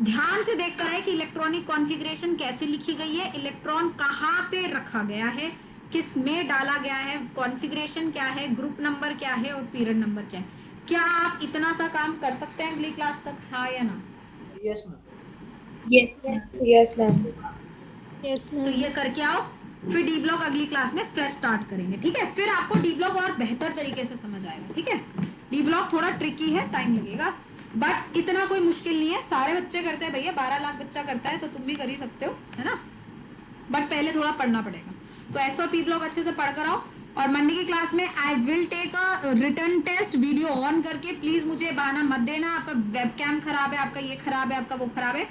ध्यान से देख कर आए कि इलेक्ट्रॉनिक कॉन्फ़िगरेशन कैसे लिखी गई है, इलेक्ट्रॉन कहाँ पे रखा गया है, किस में डाला गया है, कॉन्फ़िगरेशन क्या है, ग्रुप नंबर क्या है और पीरियड नंबर क्या है। क्या आप इतना सा काम कर सकते हैं अगली क्लास तक, हाँ या ना? Yes ma'am. Yes yes ma'am. Yes तो मैम। ये करके आओ, फिर डी ब्लॉक अगली क्लास में फ्रेश स्टार्ट करेंगे, ठीक है? फिर आपको डी ब्लॉक और बेहतर तरीके से समझ आएगा, ठीक है? डी ब्लॉक थोड़ा ट्रिकी है, टाइम लगेगा, बट इतना कोई मुश्किल नहीं है, सारे बच्चे करते हैं भैया, 12 लाख बच्चा करता है, तो तुम भी कर ही सकते हो, है ना? बट पहले थोड़ा पढ़ना पड़ेगा। तो एस और पी ब्लॉक अच्छे से पढ़ कर आओ, और मंडे की क्लास में I will take a return test video on करके। प्लीज मुझे बहाना मत देना आपका वेबकैम खराब है, आपका ये खराब है, आपका वो खराब है।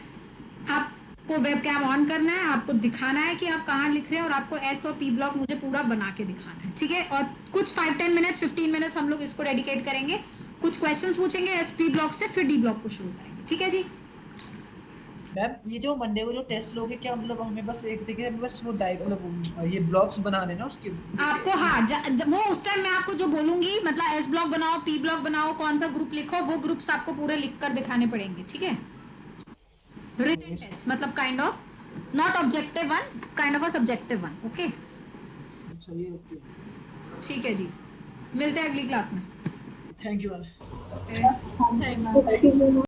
आपको वेबकैम ऑन करना है, आपको दिखाना है कि आप कहाँ लिख रहे हैं, और आपको एस और पी ब्लॉक मुझे पूरा बना के दिखाना है, ठीक है? और कुछ 5-10 मिनट्स 15 मिनट्स हम लोग इसको डेडिकेट करेंगे, कुछ क्वेश्चंस पूछेंगे एस पी ब्लॉक से, फिर डी ब्लॉक को शुरू करेंगे, ठीक है जी? मैम ये जो मंडे को जो टेस्ट लोगे, क्या मतलब हमें बस एक तरीके से बस वो मतलब ये ब्लॉक्स बनाने ना उसके आपको हाँ वो उस टाइम मैं आपको जो बोलूंगी, मतलब एस ब्लॉक बनाओ, पी ब्लॉक बनाओ, कौन सा ग्रुप लिखो, वो ग्रुप्स आपको पूरे लिख कर दिखाने पड़ेंगे, ठीक है? रिटन टेस्ट मतलब kind of not objective one, kind of a subjective one, okay? अच्छा ये ओके, ठीक है जी, मिलते हैं अगली क्लास में। Thank you ma'am. Okay. Excuse me.